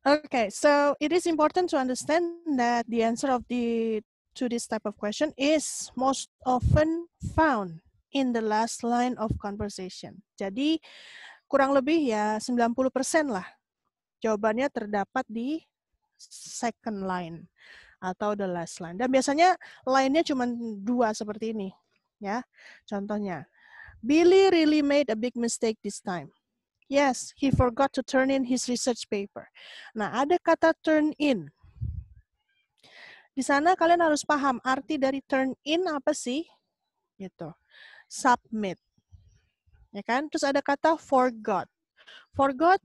Okay, so it is important to understand that the answer to this type of question is most often found in the last line of conversation. Jadi kurang lebih ya 90% lah jawabannya terdapat di second line atau the last line. Dan biasanya line-nya cuma 2 seperti ini. Ya, contohnya, Billy really made a big mistake this time. Yes, he forgot to turn in his research paper. Nah, ada kata turn in. Di sana kalian harus paham arti dari turn in apa sih? Gitu. Submit. Ya kan? Terus ada kata forgot. Forgot,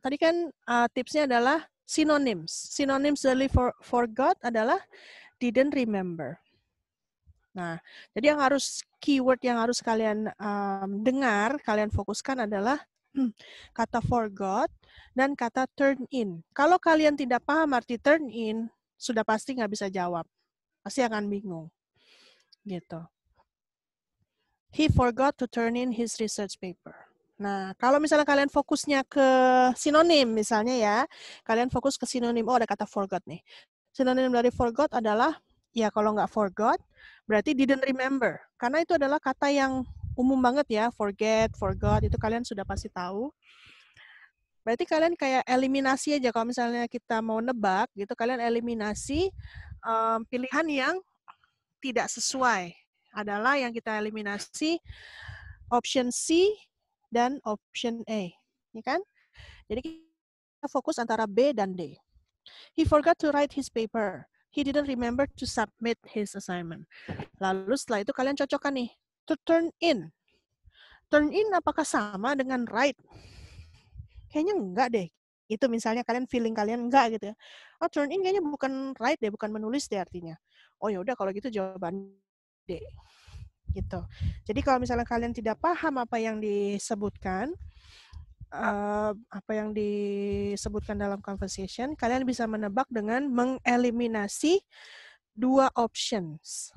tadi kan tipsnya adalah synonyms. Synonyms dari forgot adalah didn't remember. Nah, jadi keyword yang harus kalian dengar, kalian fokuskan adalah kata forgot dan kata turn in. Kalau kalian tidak paham arti turn in, sudah pasti nggak bisa jawab. Pasti akan bingung. Gitu. He forgot to turn in his research paper. Nah, kalau misalnya kalian fokusnya ke sinonim misalnya ya, kalian fokus ke sinonim, ada kata forgot nih. Sinonim dari forgot adalah, ya kalau nggak forgot, berarti didn't remember. Karena itu adalah kata yang umum banget ya, forget, forgot, itu kalian sudah pasti tahu. Berarti kalian kayak eliminasi aja, kalau misalnya kita mau nebak, gitu kalian eliminasi pilihan yang tidak sesuai. Adalah yang kita eliminasi option C dan option A. Ya kan? Jadi kita fokus antara B dan D. He forgot to write his paper. He didn't remember to submit his assignment. Lalu setelah itu kalian cocokkan nih. To turn in. Turn in apakah sama dengan write? Kayaknya enggak deh. Itu misalnya feeling kalian enggak gitu ya. Oh, turn in kayaknya bukan write deh, bukan menulis deh artinya. Oh ya udah kalau gitu jawaban D. Gitu. Jadi kalau misalnya kalian tidak paham apa yang disebutkan dalam conversation, kalian bisa menebak dengan mengeliminasi 2 options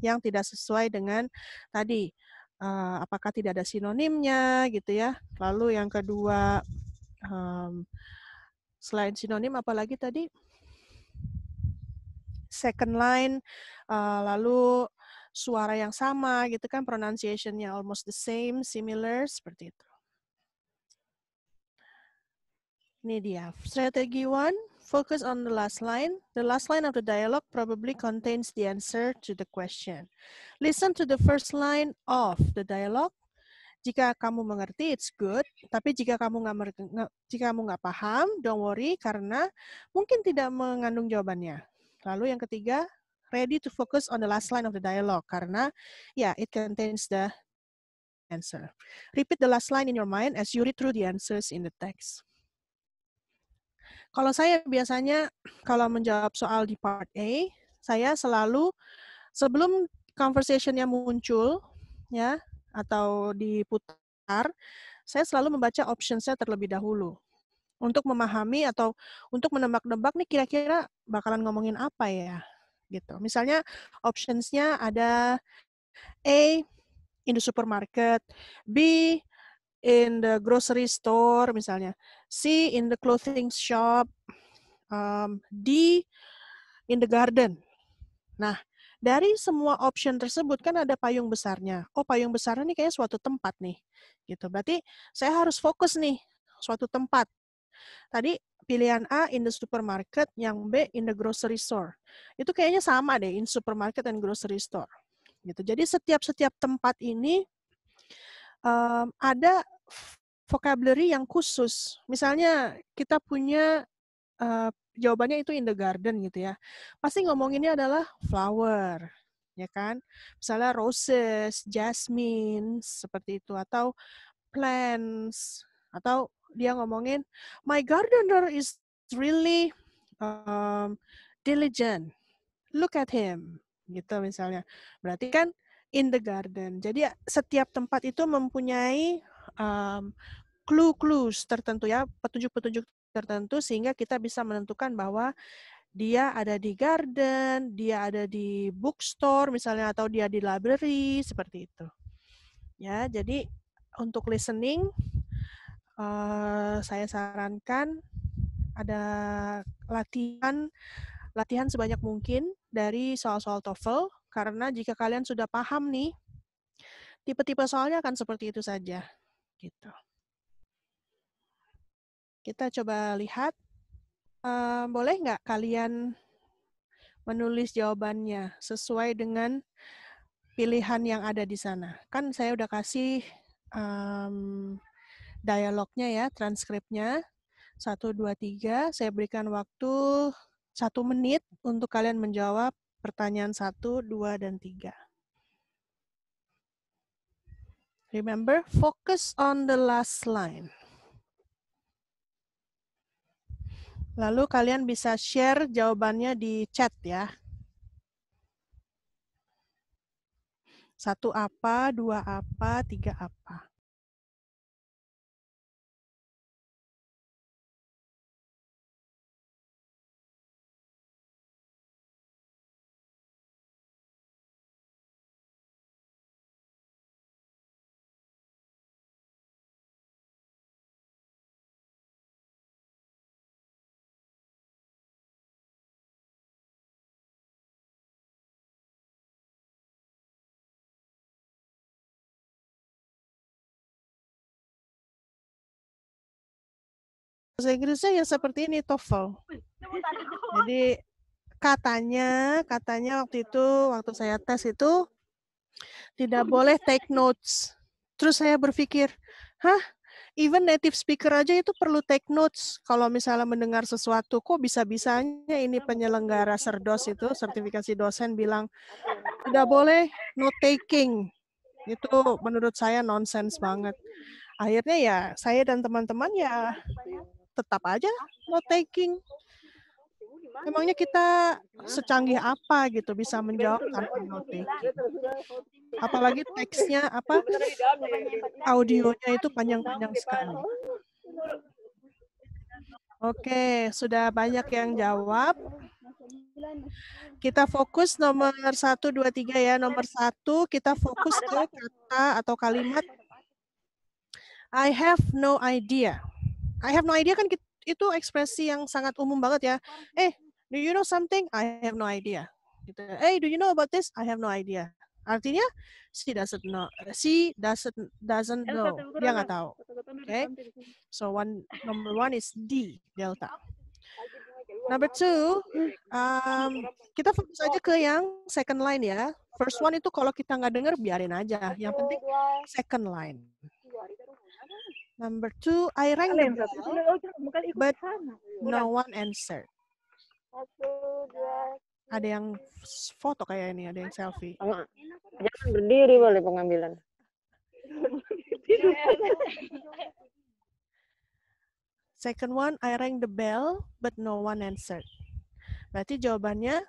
yang tidak sesuai dengan tadi, apakah tidak ada sinonimnya gitu ya. Lalu yang kedua, selain sinonim apalagi tadi? Second line, lalu suara yang sama gitu kan, pronunciation-nya almost the same, similar, seperti itu. Ini dia. Strategy 1, focus on the last line. The last line of the dialogue probably contains the answer to the question. Listen to the first line of the dialogue Jika kamu mengerti, it's good. Tapi jika kamu nggak paham, don't worry, karena mungkin tidak mengandung jawabannya. Lalu yang ketiga, ready to focus on the last line of the dialogue, karena it contains the answer. Repeat the last line in your mind as you read through the answers in the text. Kalau saya biasanya, kalau menjawab soal di part A, saya selalu sebelum conversation-nya muncul, ya, atau diputar, saya selalu membaca options-nya terlebih dahulu untuk memahami atau untuk menebak-nebak nih kira-kira bakalan ngomongin apa ya, gitu. Misalnya options-nya ada A, in the supermarket, B, in the grocery store misalnya, C, in the clothing shop, D, in the garden. Nah, dari semua option tersebut kan ada payung besarnya. Oh, payung besarnya nih kayaknya suatu tempat nih. Gitu. Berarti saya harus fokus nih, suatu tempat. Tadi pilihan A in the supermarket, yang B in the grocery store. Itu kayaknya sama deh, in supermarket and grocery store. Gitu. Jadi setiap tempat ini ada vocabulary yang khusus. Misalnya kita punya jawabannya itu in the garden gitu ya. Pasti ngomonginnya adalah flower, ya kan? Misalnya roses, jasmine, seperti itu. Atau plants. Atau dia ngomongin, my gardener is really diligent. Look at him. Gitu misalnya. Berarti kan in the garden. Jadi setiap tempat itu mempunyai clues tertentu ya, petunjuk-petunjuk tertentu sehingga kita bisa menentukan bahwa dia ada di garden, dia ada di bookstore misalnya, atau dia di library, seperti itu. Ya, jadi untuk listening saya sarankan ada latihan sebanyak mungkin dari soal-soal TOEFL, karena jika kalian sudah paham nih, tipe-tipe soalnya akan seperti itu saja. Gitu. Kita coba lihat. Boleh nggak kalian menulis jawabannya sesuai dengan pilihan yang ada di sana? Kan saya udah kasih dialognya ya, transkripnya. 1, 2, 3. Saya berikan waktu 1 menit untuk kalian menjawab pertanyaan 1, 2, dan 3. Remember, focus on the last line. Lalu kalian bisa share jawabannya di chat ya. 1 apa, 2 apa, 3 apa. Bahasa Inggrisnya yang seperti ini, TOEFL. Jadi katanya waktu itu, waktu saya tes itu tidak boleh take notes. Terus saya berpikir, even native speaker aja itu perlu take notes. Kalau misalnya mendengar sesuatu, kok bisa-bisanya ini penyelenggara Serdos itu, sertifikasi dosen, bilang tidak boleh note taking. Itu menurut saya nonsense banget. Akhirnya ya saya dan teman-teman ya tetap aja note taking. Emangnya kita secanggih apa gitu bisa menjawab tanpa note taking. Apalagi teksnya audionya itu panjang-panjang sekali. Oke, sudah banyak yang jawab. Kita fokus nomor 1, 2, 3 ya. Nomor 1 kita fokus ke kata atau kalimat I have no idea. I have no idea kan itu ekspresi yang sangat umum banget ya. Do you know something? I have no idea. Gitu. Do you know about this? I have no idea. Artinya she doesn't know. Dia nggak tahu. Okay. So number 1 is D, delta. Number 2, kita fokus aja ke yang second line ya. First one itu kalau kita nggak dengar biarin aja. Yang penting second line. Number 2, I rang the bell, but no one answered. Ada yang foto kayak ini, ada yang selfie. Jangan berdiri boleh pengambilan. Second one, I rang the bell, but no one answered. Berarti jawabannya,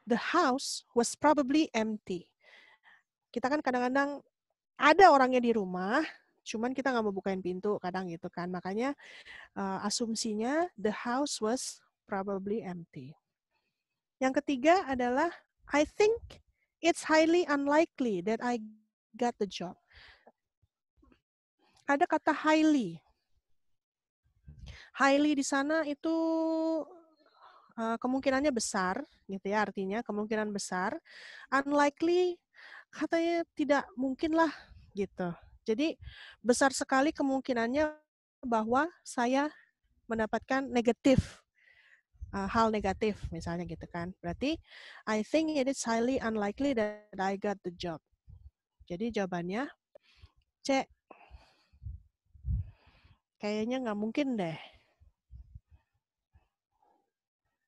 the house was probably empty. Kita kan kadang-kadang ada orangnya di rumah, cuman kita nggak mau bukain pintu, kadang gitu kan. Makanya asumsinya, the house was probably empty. Yang ketiga adalah, I think it's highly unlikely that I got the job. Ada kata highly. Highly di sana itu kemungkinannya besar, gitu ya, artinya kemungkinan besar. Unlikely katanya tidak mungkin lah, gitu. Jadi besar sekali kemungkinannya bahwa saya mendapatkan negatif, hal negatif misalnya gitu kan. Berarti I think it is highly unlikely that I got the job. Jadi jawabannya C. Kayaknya nggak mungkin deh.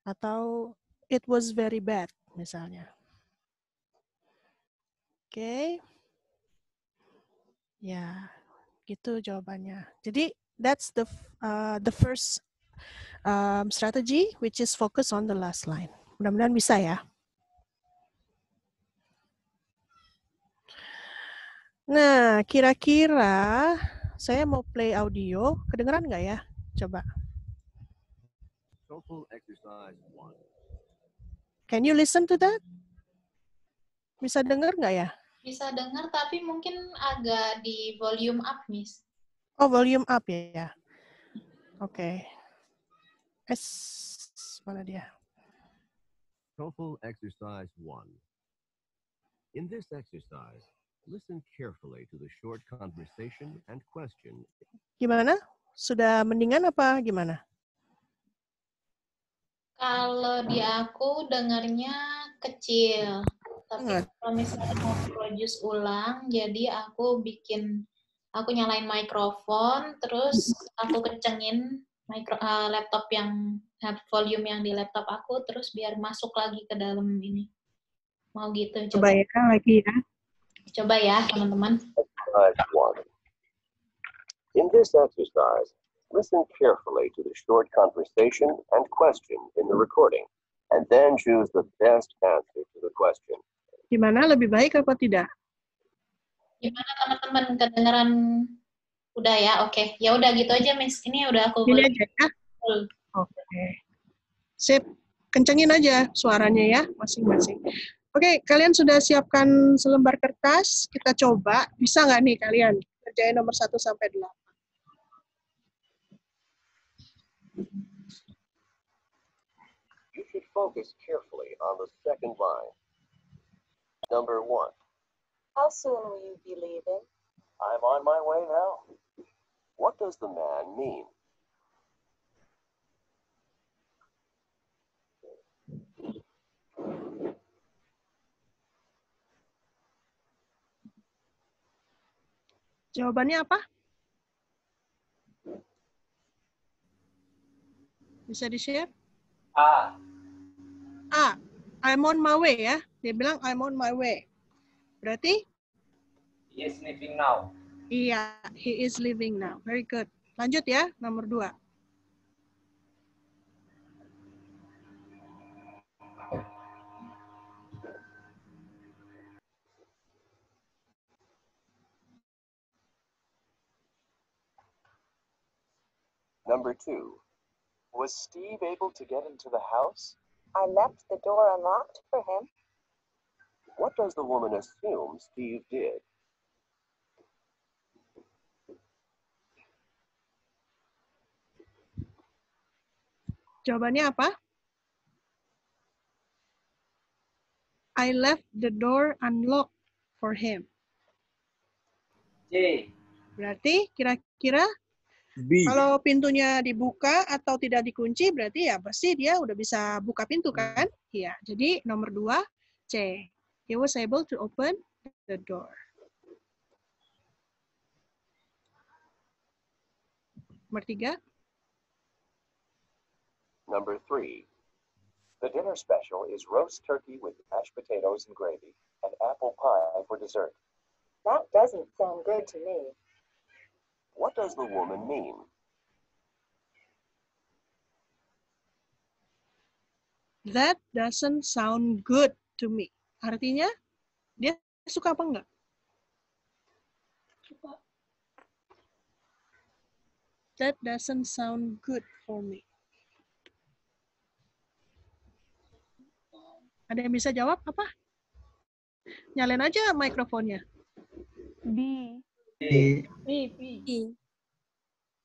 Atau it was very bad misalnya. Oke. Ya, gitu jawabannya. Jadi that's the first strategy, which is focus on the last line. Mudah-mudahan bisa ya. Nah, kira-kira saya mau play audio. Kedengeran nggak ya? Coba. Can you listen to that? Bisa denger nggak ya? Bisa dengar, tapi mungkin agak di volume up, Miss. Oh, volume up ya. Oke. Mana dia? TOEFL exercise 1. In this exercise, listen carefully to the short conversation and question. Gimana? Sudah mendingan apa gimana? Kalau di aku dengarnya kecil. Tapi kalau misalnya mau produce ulang, jadi aku nyalain mikrofon, terus aku kencengin laptop yang volume yang di laptop aku, terus biar masuk lagi ke dalam ini. Mau gitu, coba. Coba ya lagi ya. Coba ya, teman-teman. In this exercise, listen carefully to the short conversation and question in the recording, and then choose the best answer to the question. Gimana? Lebih baik apa tidak? Gimana teman-teman, kedengeran? Udah ya, oke. Ya udah gitu aja, Miss. Ini udah aku Ini aja ya? Oke. Sip. Kencengin aja suaranya ya, masing-masing. Oke, kalian sudah siapkan selembar kertas? Kita coba. Bisa nggak nih kalian? Kerjain nomor 1 sampai 8. You should focus carefully on the second line. Number 1. How soon will you be leaving? I'm on my way now. What does the man mean? Jawabannya apa? Bisa di-share? A. I'm on my way ya. Dia bilang I'm on my way. Berarti? He is leaving now. Iya, he is leaving now. Very good. Lanjut ya, nomor 2. Number 2. Was Steve able to get into the house? I left the door unlocked for him. What does the woman assume Steve did? Jawabannya apa? I left the door unlocked for him. J. Berarti kira-kira B. Kalau pintunya dibuka atau tidak dikunci, berarti ya pasti dia udah bisa buka pintu kan? Iya. Jadi nomor 2 C. He was able to open the door. Nomor 3. Number 3. The dinner special is roast turkey with mashed potatoes and gravy and apple pie for dessert. That doesn't sound good to me. What does the woman mean? That doesn't sound good to me. Artinya, dia suka apa enggak? That doesn't sound good for me. Ada yang bisa jawab apa? Nyalain aja mikrofonnya. B.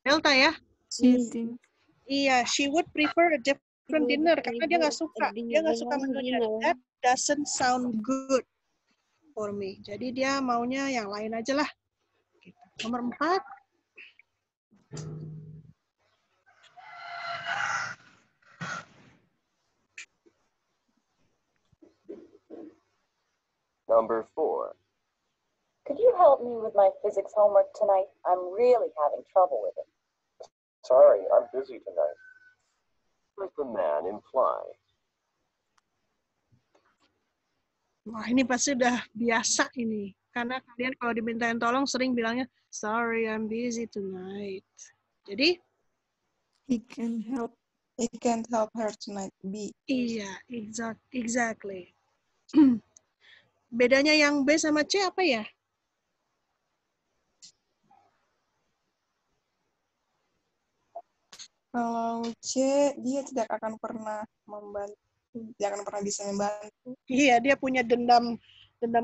Delta ya? Eating. Iya, she would prefer a different dinner karena dia nggak suka. Dia nggak suka menunya. That doesn't sound good for me. Jadi dia maunya yang lain aja lah. Nomor 4. Number 4. Could you help me with my physics homework tonight? I'm really having trouble with it. Sorry, I'm busy tonight. What does the man imply? Wah, ini pasti udah biasa ini. Karena kalian kalau dimintain tolong sering bilangnya, sorry, I'm busy tonight. Jadi, He can't help her tonight. B. iya, exactly. Bedanya yang B sama C apa ya? Kalau C, dia tidak akan pernah membantu. Dia akan pernah bisa membantu. Iya, dia punya dendam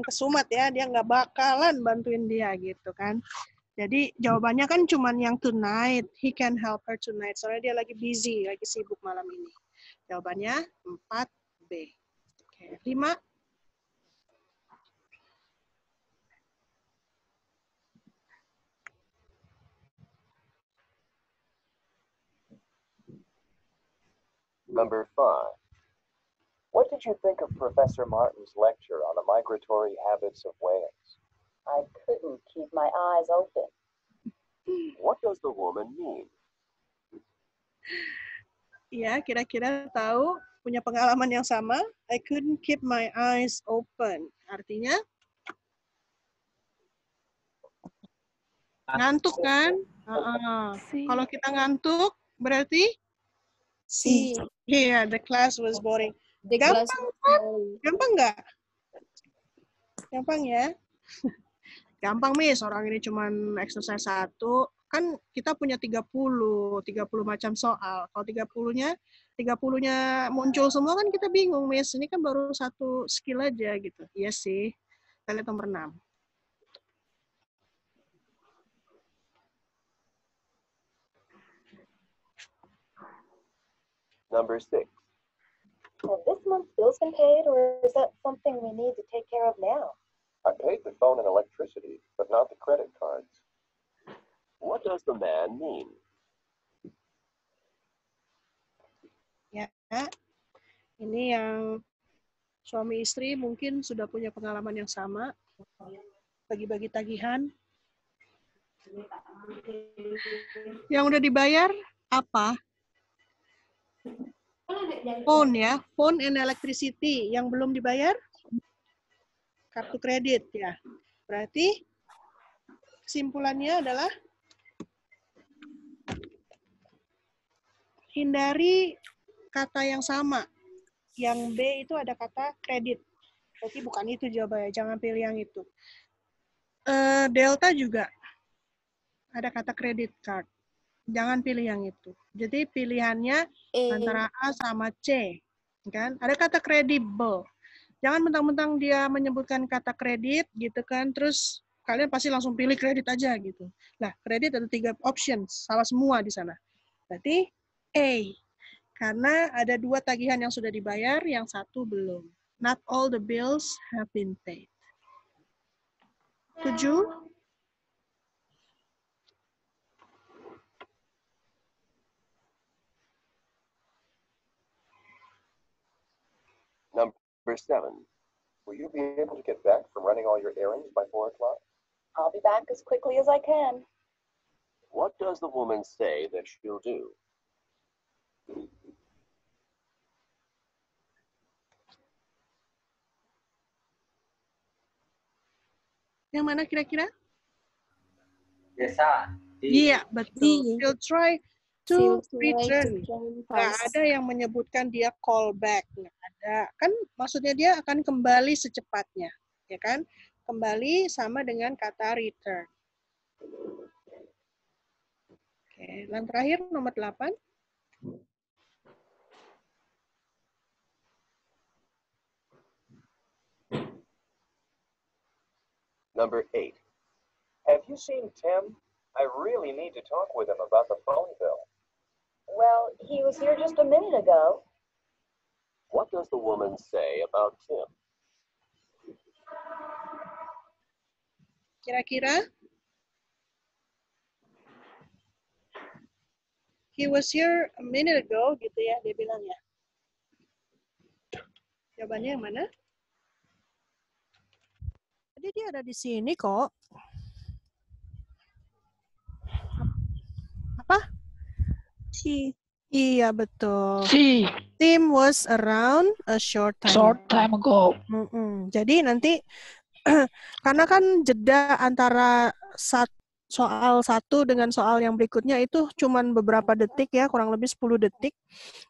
kesumat ya. Dia nggak bakalan bantuin dia gitu kan. Jadi jawabannya kan cuman yang tonight. He can help her tonight. Soalnya dia lagi busy, lagi sibuk malam ini. Jawabannya 4B. Oke, 5. Number 5. What did you think of Professor Martin's lecture on the migratory habits of whales? I couldn't keep my eyes open. What does the woman mean? Ya, kira-kira tahu punya pengalaman yang sama. I couldn't keep my eyes open. Artinya ngantuk kan? Kalau kita ngantuk berarti C. yeah, the class was boring. Gampang kan? Gampang nggak? Gampang ya? Gampang, Miss. Orang ini cuman exercise 1. Kan kita punya 30 macam soal. Kalau 30-nya muncul semua kan kita bingung, Miss. Ini kan baru 1 skill aja gitu. Iya sih. Kita lihat nomor 6. Number 6. Have this month's bills been paid, or is that something we need to take care of now? I paid the phone and electricity, but not the credit cards. What does the man mean? Ya, ini yang suami istri mungkin sudah punya pengalaman yang sama. Bagi-bagi tagihan. Yang udah dibayar apa? Phone ya, phone and electricity. Yang belum dibayar? Kartu kredit ya. Berarti kesimpulannya adalah hindari kata yang sama. Yang B itu ada kata kredit. Berarti bukan itu jawabannya. Jangan pilih yang itu. Delta juga ada kata credit card. Jangan pilih yang itu. Jadi pilihannya antara A sama C. Kan? Ada kata credible. Jangan mentang-mentang dia menyebutkan kata kredit gitu kan, terus kalian pasti langsung pilih kredit aja gitu. Nah, kredit ada 3 options, salah semua di sana. Berarti A. Karena ada 2 tagihan yang sudah dibayar, yang 1 belum. Not all the bills have been paid. 7. Number 7. Will you be able to get back from running all your errands by 4 o'clock? I'll be back as quickly as I can. What does the woman say that she'll do? Yang mana kira-kira? Biasa. Iya, betul. D. She'll try to She'll try to return. return Nggak fast. ada yang menyebutkan dia call back. Nggak ada. Kan maksudnya dia akan kembali secepatnya. Ya kan? Kembali sama dengan kata return. Oke, yang terakhir nomor 8. Number 8. Have you seen Tim? I really need to talk with him about the phone bill. Well, he was here just a minute ago. What does the woman say about Tim? Kira-kira? He was here a minute ago, gitu ya, dia bilang ya. Jawabannya yang mana? Tadi dia ada di sini kok. Apa? She. Iya, betul. See, Tim was around a short time. short time ago. Jadi nanti karena kan jeda antara soal satu dengan soal yang berikutnya itu cuman beberapa detik ya, kurang lebih 10 detik.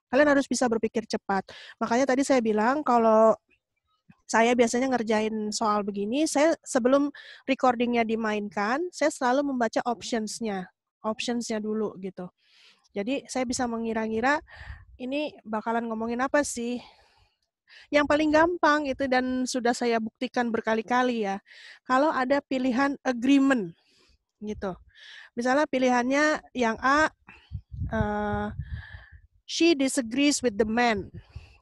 Kalian harus bisa berpikir cepat. Makanya tadi saya bilang kalau saya biasanya ngerjain soal begini, saya sebelum recordingnya dimainkan, saya selalu membaca optionsnya dulu gitu. Jadi saya bisa mengira-ngira ini bakalan ngomongin apa sih. Yang paling gampang itu dan sudah saya buktikan berkali-kali ya, kalau ada pilihan agreement gitu. Misalnya pilihannya yang A, she disagrees with the man,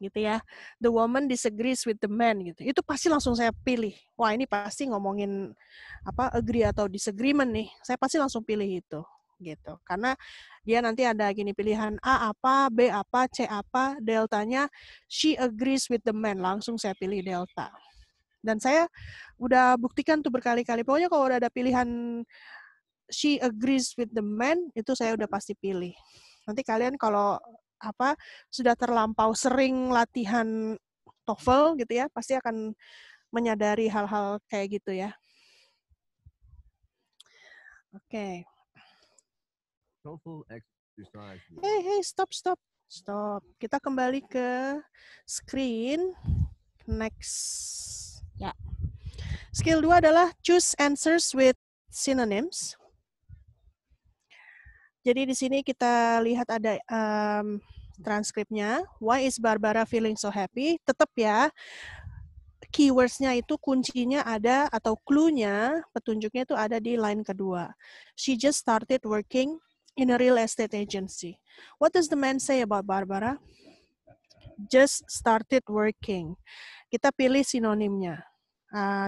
gitu ya. The woman disagrees with the man, gitu. Itu pasti langsung saya pilih. Wah, ini pasti ngomongin apa agree atau disagreement nih. Saya pasti langsung pilih itu, gitu. Karena dia nanti ada gini pilihan A apa, B apa, C apa, deltanya she agrees with the man. Langsung saya pilih delta. Dan saya udah buktikan tuh berkali-kali. Pokoknya kalau udah ada pilihan she agrees with the man, itu saya udah pasti pilih. Nanti kalian kalau sudah terlampau sering latihan TOEFL gitu ya, pasti akan menyadari hal-hal kayak gitu ya. Oke. Hey, stop. Kita kembali ke screen. Next. Ya. Skill 2 adalah choose answers with synonyms. Jadi di sini kita lihat ada transkripnya. Why is Barbara feeling so happy? Tetap ya, keywords-nya itu kuncinya ada atau clue-nya, petunjuknya itu ada di line kedua. She just started working in a real estate agency. What does the man say about Barbara? Just started working. Kita pilih sinonimnya.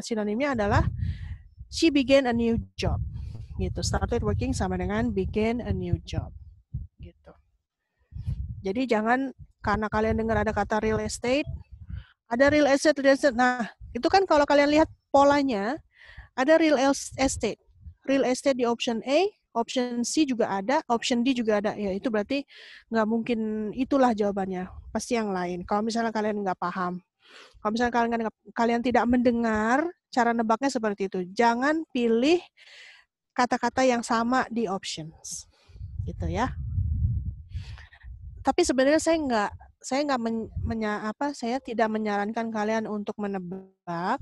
Sinonimnya adalah she began a new job. Gitu. Started working sama dengan begin a new job. Gitu. Jadi jangan karena kalian dengar ada kata real estate, ada real estate. Nah, itu kan kalau kalian lihat polanya, ada real estate. Real estate di option A, option C juga ada, option D juga ada. Ya, itu berarti nggak mungkin itulah jawabannya. Pasti yang lain. Kalau misalnya kalian nggak paham. Kalau misalnya kalian tidak mendengar, cara nebaknya seperti itu. Jangan pilih kata-kata yang sama di options, gitu ya. Tapi sebenarnya saya tidak menyarankan kalian untuk menebak.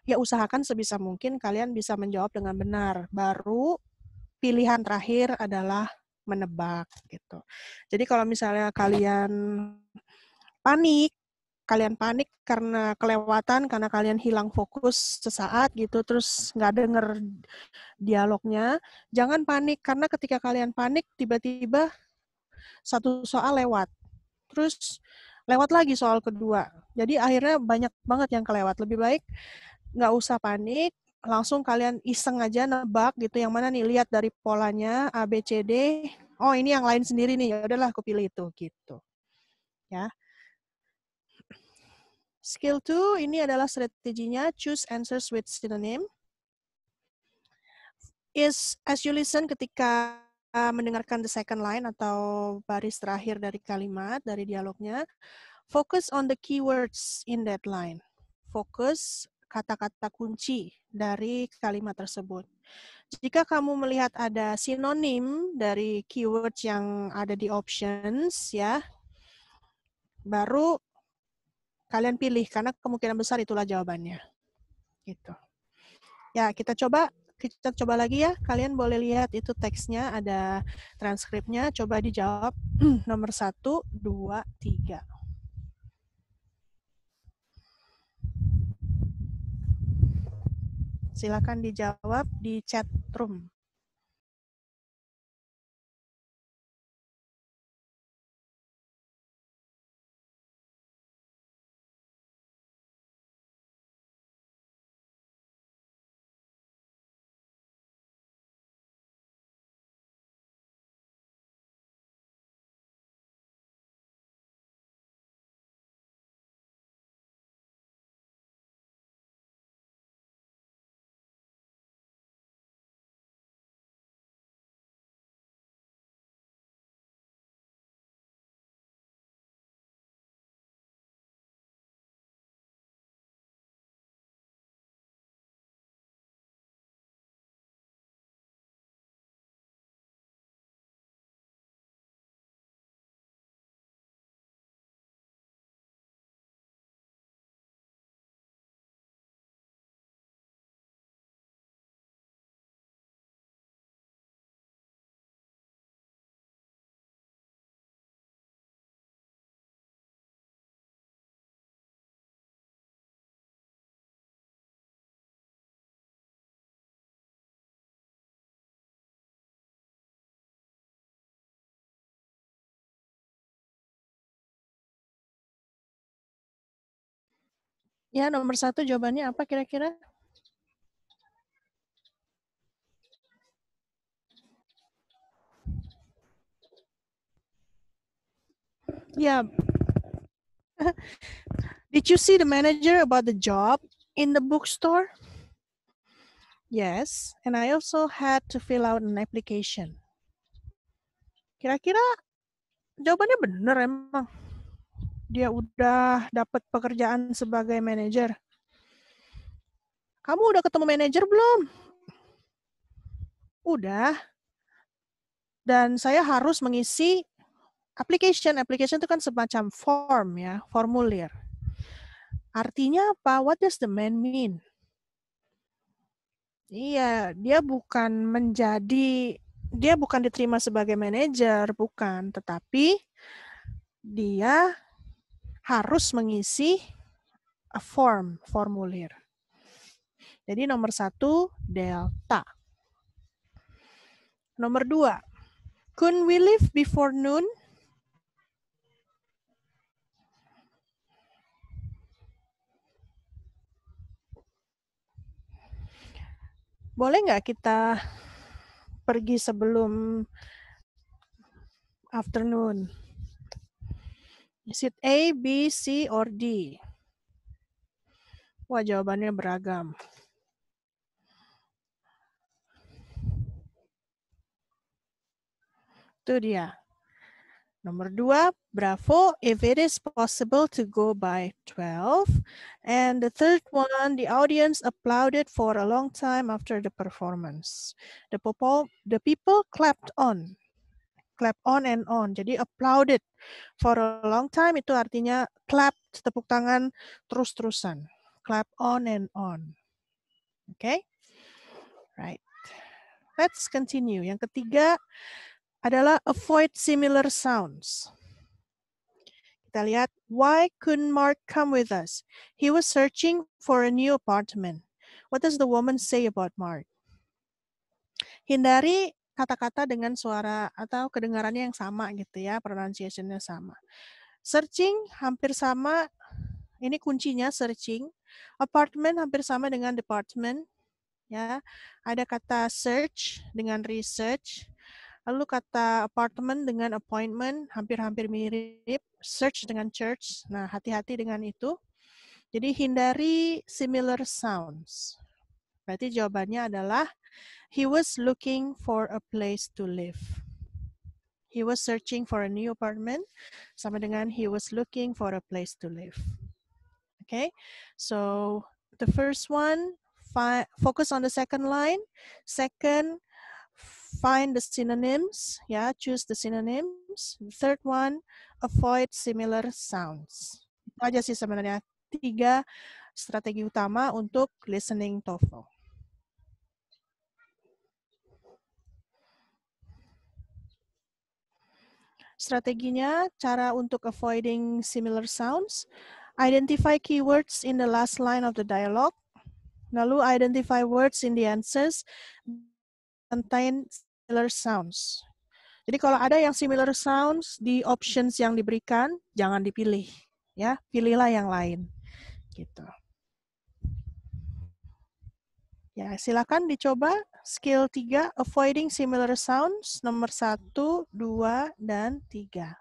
Ya usahakan sebisa mungkin kalian bisa menjawab dengan benar. Baru pilihan terakhir adalah menebak, gitu. Jadi kalau misalnya kalian panik karena kelewatan, karena kalian hilang fokus sesaat gitu, terus nggak denger dialognya, jangan panik, karena ketika kalian panik, tiba-tiba satu soal lewat, terus lewat lagi soal kedua, jadi akhirnya banyak banget yang kelewat. Lebih baik nggak usah panik, langsung kalian iseng aja nebak gitu, yang mana nih, lihat dari polanya, A, B, C, D, oh ini yang lain sendiri nih, ya udahlah aku pilih itu, gitu. Ya. Skill 2 ini adalah strateginya choose answers with synonym. As you listen ketika mendengarkan the second line atau baris terakhir dari kalimat, dari dialognya, focus on the keywords in that line. Fokus kata-kata kunci dari kalimat tersebut. Jika kamu melihat ada sinonim dari keywords yang ada di options, ya, baru kalian pilih karena kemungkinan besar itulah jawabannya. Gitu. Ya, kita coba lagi ya. Kalian boleh lihat itu teksnya, ada transkripnya. Coba dijawab nomor 1, 2, 3. Silakan dijawab di chat room. Ya, nomor 1 jawabannya apa kira-kira? Ya. Did you see the manager about the job in the bookstore? Yes, and I also had to fill out an application. Kira-kira jawabannya benar emang. Dia udah dapat pekerjaan sebagai manajer. Kamu udah ketemu manajer belum? Udah. Dan saya harus mengisi application. Application itu kan semacam form ya, formulir. Artinya apa? What does the man mean? Iya, dia bukan diterima sebagai manajer, bukan, tetapi dia harus mengisi formulir. Jadi nomor 1, delta. Nomor 2, couldn't we leave before noon? Boleh nggak kita pergi sebelum afternoon? Is it A, B, C, or D? Wah, jawabannya beragam. Itu dia. Nomor 2, bravo, if it is possible to go by 12. And the third one, the audience applauded for a long time after the performance. The people clapped on and on. Jadi applauded for a long time itu artinya clap, tepuk tangan terus-terusan. Clap on and on. Okay? Right. Let's continue. Yang ketiga adalah avoid similar sounds. Kita lihat, why couldn't Mark come with us? He was searching for a new apartment. What does the woman say about Mark? Hindari kata-kata dengan suara atau kedengarannya yang sama gitu ya, pronunciation-nya sama. Searching hampir sama, ini kuncinya searching. Apartment hampir sama dengan department. Ya, ada kata search dengan research. Lalu kata apartment dengan appointment hampir-hampir mirip. Search dengan church. Nah, hati-hati dengan itu. Jadi hindari similar sounds. Berarti jawabannya adalah he was looking for a place to live. He was searching for a new apartment, sama dengan he was looking for a place to live. Okay, so the first one, focus on the second line. Second, find the synonyms, ya, choose the synonyms. The third one, avoid similar sounds. Itu aja sih sebenarnya 3 strategi utama untuk listening TOEFL. Strateginya, cara untuk avoiding similar sounds, identify keywords in the last line of the dialogue, lalu identify words in the answers contain similar sounds. Jadi kalau ada yang similar sounds di options yang diberikan, jangan dipilih, ya, pilihlah yang lain, gitu. Ya, silakan dicoba skill 3, avoiding similar sounds, nomor 1, 2, dan 3.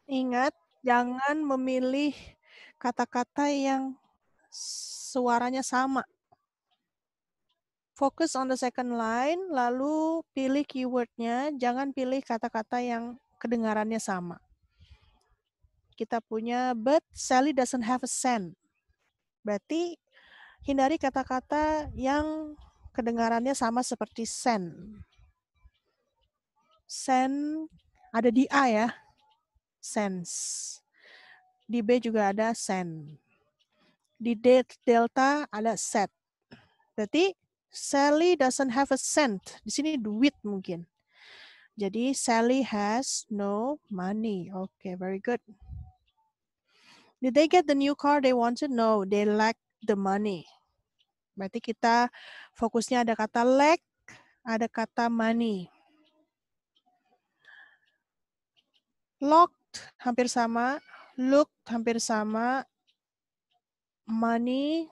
Ingat, jangan memilih kata-kata yang suaranya sama. Fokus on the second line, lalu pilih keywordnya, jangan pilih kata-kata yang kedengarannya sama. Kita punya, but Sally doesn't have a cent. Berarti hindari kata-kata yang kedengarannya sama seperti cent. Cent ada di A ya, sense. Di B juga ada cent. Di delta ada set. Berarti Sally doesn't have a cent. Di sini duit mungkin. Jadi Sally has no money. Okay, very good. Did they get the new car they wanted? No, they lack the money. Berarti kita fokusnya ada kata lack, ada kata money. Locked hampir sama, looked hampir sama, money,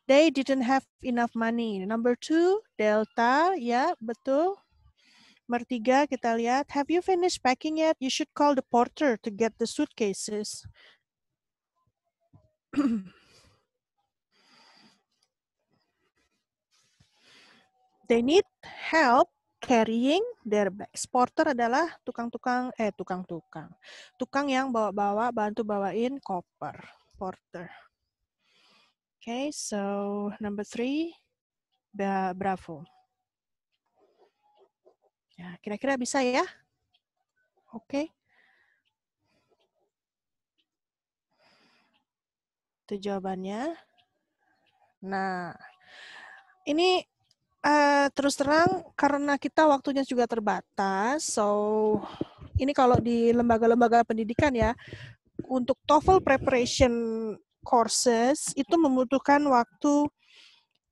they didn't have enough money. Number 2, delta, ya betul. Nomor 3 kita lihat, have you finished packing yet? You should call the porter to get the suitcases. They need help carrying their bags. Porter adalah tukang yang bawa-bawa, bantu bawain koper. Porter. Okay, so number 3, bravo. Ya, kira-kira bisa ya? Oke. Itu jawabannya. Nah, ini terus terang karena kita waktunya juga terbatas, so ini kalau di lembaga-lembaga pendidikan ya, untuk TOEFL preparation courses itu membutuhkan waktu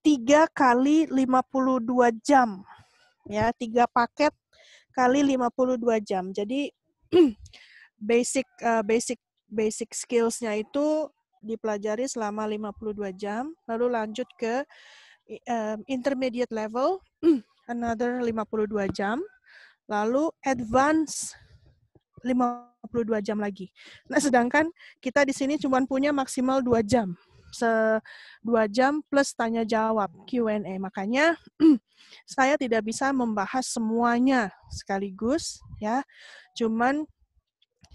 3 kali 52 jam. Ya, 3 paket kali 52 jam. Jadi basic skills-nya itu dipelajari selama 52 jam, lalu lanjut ke intermediate level another 52 jam, lalu advance 52 jam lagi. Nah, sedangkan kita di sini cuma punya maksimal 2 jam. 2 jam plus tanya jawab, Q&A. Makanya saya tidak bisa membahas semuanya sekaligus ya. Cuman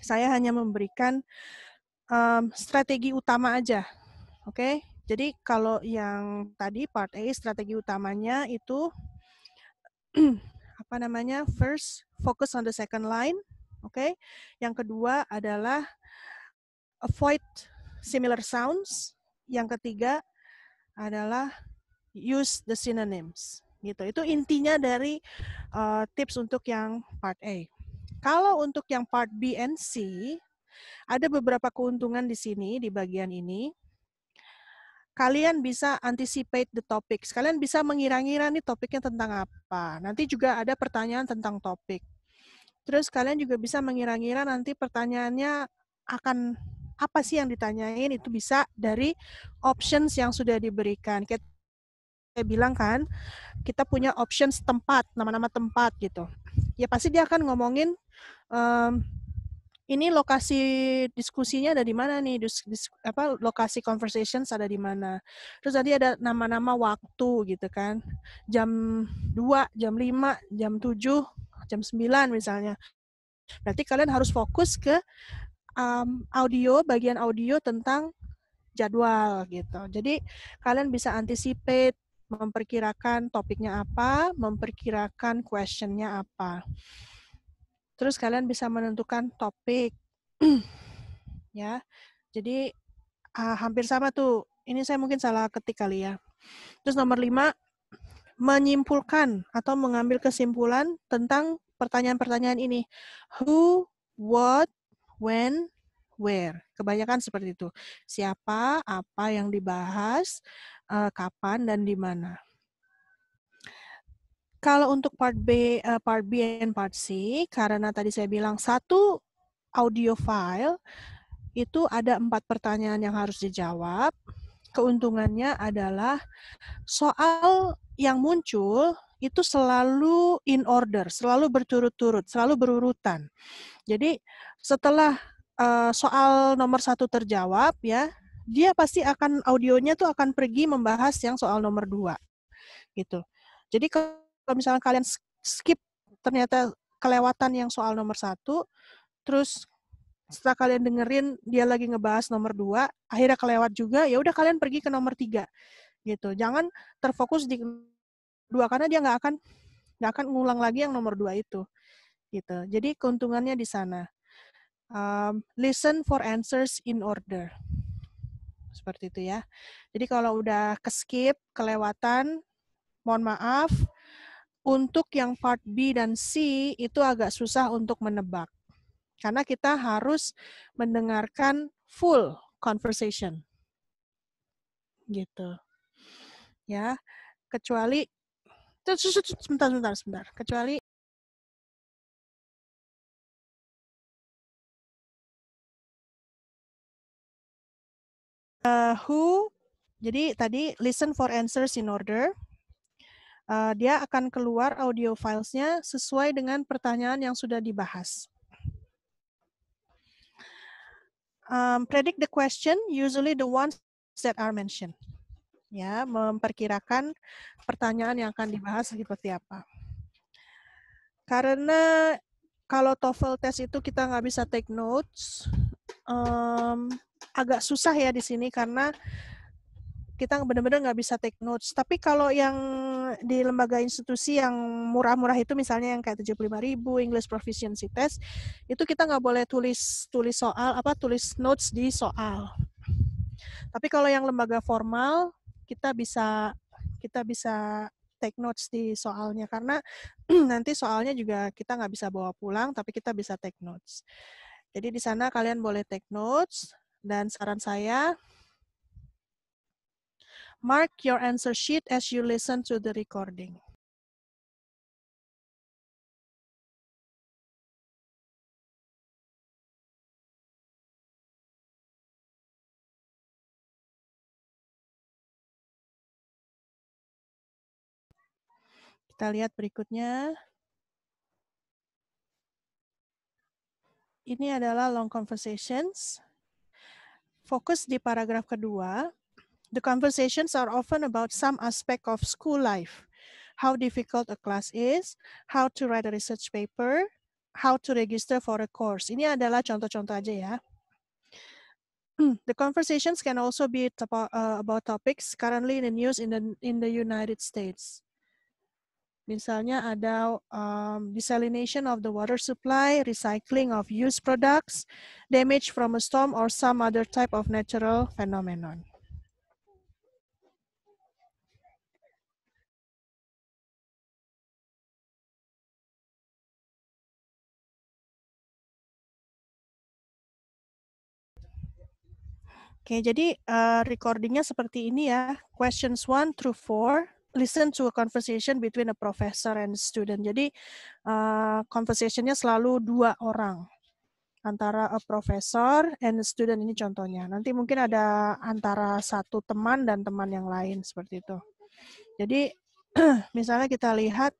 saya hanya memberikan strategi utama aja. Oke? Jadi kalau yang tadi part A strategi utamanya itu first focus on the second line. Oke. Yang kedua adalah avoid similar sounds. Yang ketiga adalah use the synonyms. Gitu. Itu intinya dari tips untuk yang part A. Kalau untuk yang part B and C, ada beberapa keuntungan di sini, di bagian ini. Kalian bisa anticipate the topics. Kalian bisa mengira-ngira nih topiknya tentang apa. Nanti juga ada pertanyaan tentang topik. Terus kalian juga bisa mengira-ngira nanti pertanyaannya akan apa sih yang ditanyain, itu bisa dari options yang sudah diberikan. Kayak saya bilang kan, kita punya options tempat, nama-nama tempat gitu. Ya pasti dia akan ngomongin ini lokasi diskusinya ada di mana nih, lokasi conversations ada di mana. Terus tadi ada nama-nama waktu gitu kan, jam 2, jam 5, jam 7, jam 9 misalnya. Berarti kalian harus fokus ke bagian audio tentang jadwal gitu. Jadi kalian bisa anticipate, memperkirakan topiknya apa, memperkirakan questionnya apa. Terus kalian bisa menentukan topik. Ya. Jadi hampir sama tuh. Ini saya mungkin salah ketik kali ya. Terus nomor 5, menyimpulkan atau mengambil kesimpulan tentang pertanyaan-pertanyaan ini. Who, what, when, where. Kebanyakan seperti itu. Siapa, apa yang dibahas, kapan, dan di mana. Kalau untuk part B and part C, karena tadi saya bilang satu audio file, itu ada 4 pertanyaan yang harus dijawab. Keuntungannya adalah soal yang muncul itu selalu in order, selalu berturut-turut, selalu berurutan. Jadi setelah soal nomor 1 terjawab, ya, dia pasti akan audionya tuh akan pergi membahas yang soal nomor 2, gitu. Jadi kalau misalnya kalian skip, ternyata kelewatan yang soal nomor 1, terus setelah kalian dengerin dia lagi ngebahas nomor 2, akhirnya kelewat juga, ya udah kalian pergi ke nomor 3, gitu. Jangan terfokus di 2 karena dia nggak akan ngulang lagi yang nomor 2 itu, gitu. Jadi keuntungannya di sana. Listen for answers in order. Seperti itu ya. Jadi kalau udah keskip, kelewatan, mohon maaf. Untuk yang part B dan C itu agak susah untuk menebak. Karena kita harus mendengarkan full conversation. Gitu. Ya. Kecuali sebentar. Kecuali who, jadi tadi listen for answers in order. Dia akan keluar audio files-nya sesuai dengan pertanyaan yang sudah dibahas. Predict the question, usually the ones that are mentioned. Ya, memperkirakan pertanyaan yang akan dibahas seperti apa. Karena kalau TOEFL test itu kita nggak bisa take notes, agak susah ya di sini karena kita benar-benar nggak bisa take notes. Tapi kalau yang di lembaga institusi yang murah-murah itu, misalnya yang kayak 75.000 English Proficiency Test, itu kita nggak boleh tulis notes di soal. Tapi kalau yang lembaga formal, kita bisa take notes di soalnya, karena nanti soalnya juga kita nggak bisa bawa pulang, tapi kita bisa take notes. Jadi di sana kalian boleh take notes, dan saran saya, mark your answer sheet as you listen to the recording. Kita lihat berikutnya. Ini adalah long conversations. Fokus di paragraf kedua. The conversations are often about some aspect of school life. How difficult a class is, how to write a research paper, how to register for a course. Ini adalah contoh-contoh aja ya. The conversations can also be about topics currently in the news in the United States. Misalnya ada desalination of the water supply, recycling of used products, damage from a storm, or some other type of natural phenomenon. Oke, jadi recordingnya seperti ini ya. Questions 1 through 4. Listen to a conversation between a professor and student. Jadi conversationnya selalu 2 orang. Antara a professor and a student, ini contohnya. Nanti mungkin ada antara satu teman dan teman yang lain, seperti itu. Jadi misalnya kita lihat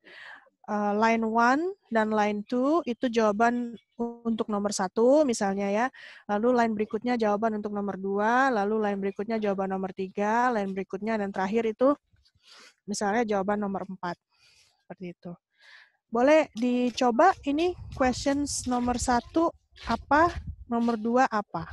line 1 dan line 2 itu jawaban untuk nomor 1 misalnya ya. Lalu line berikutnya jawaban untuk nomor 2, lalu line berikutnya jawaban nomor 3, line berikutnya dan terakhir itu misalnya jawaban nomor 4. Seperti itu. Boleh dicoba ini questions nomor 1 apa, nomor 2 apa?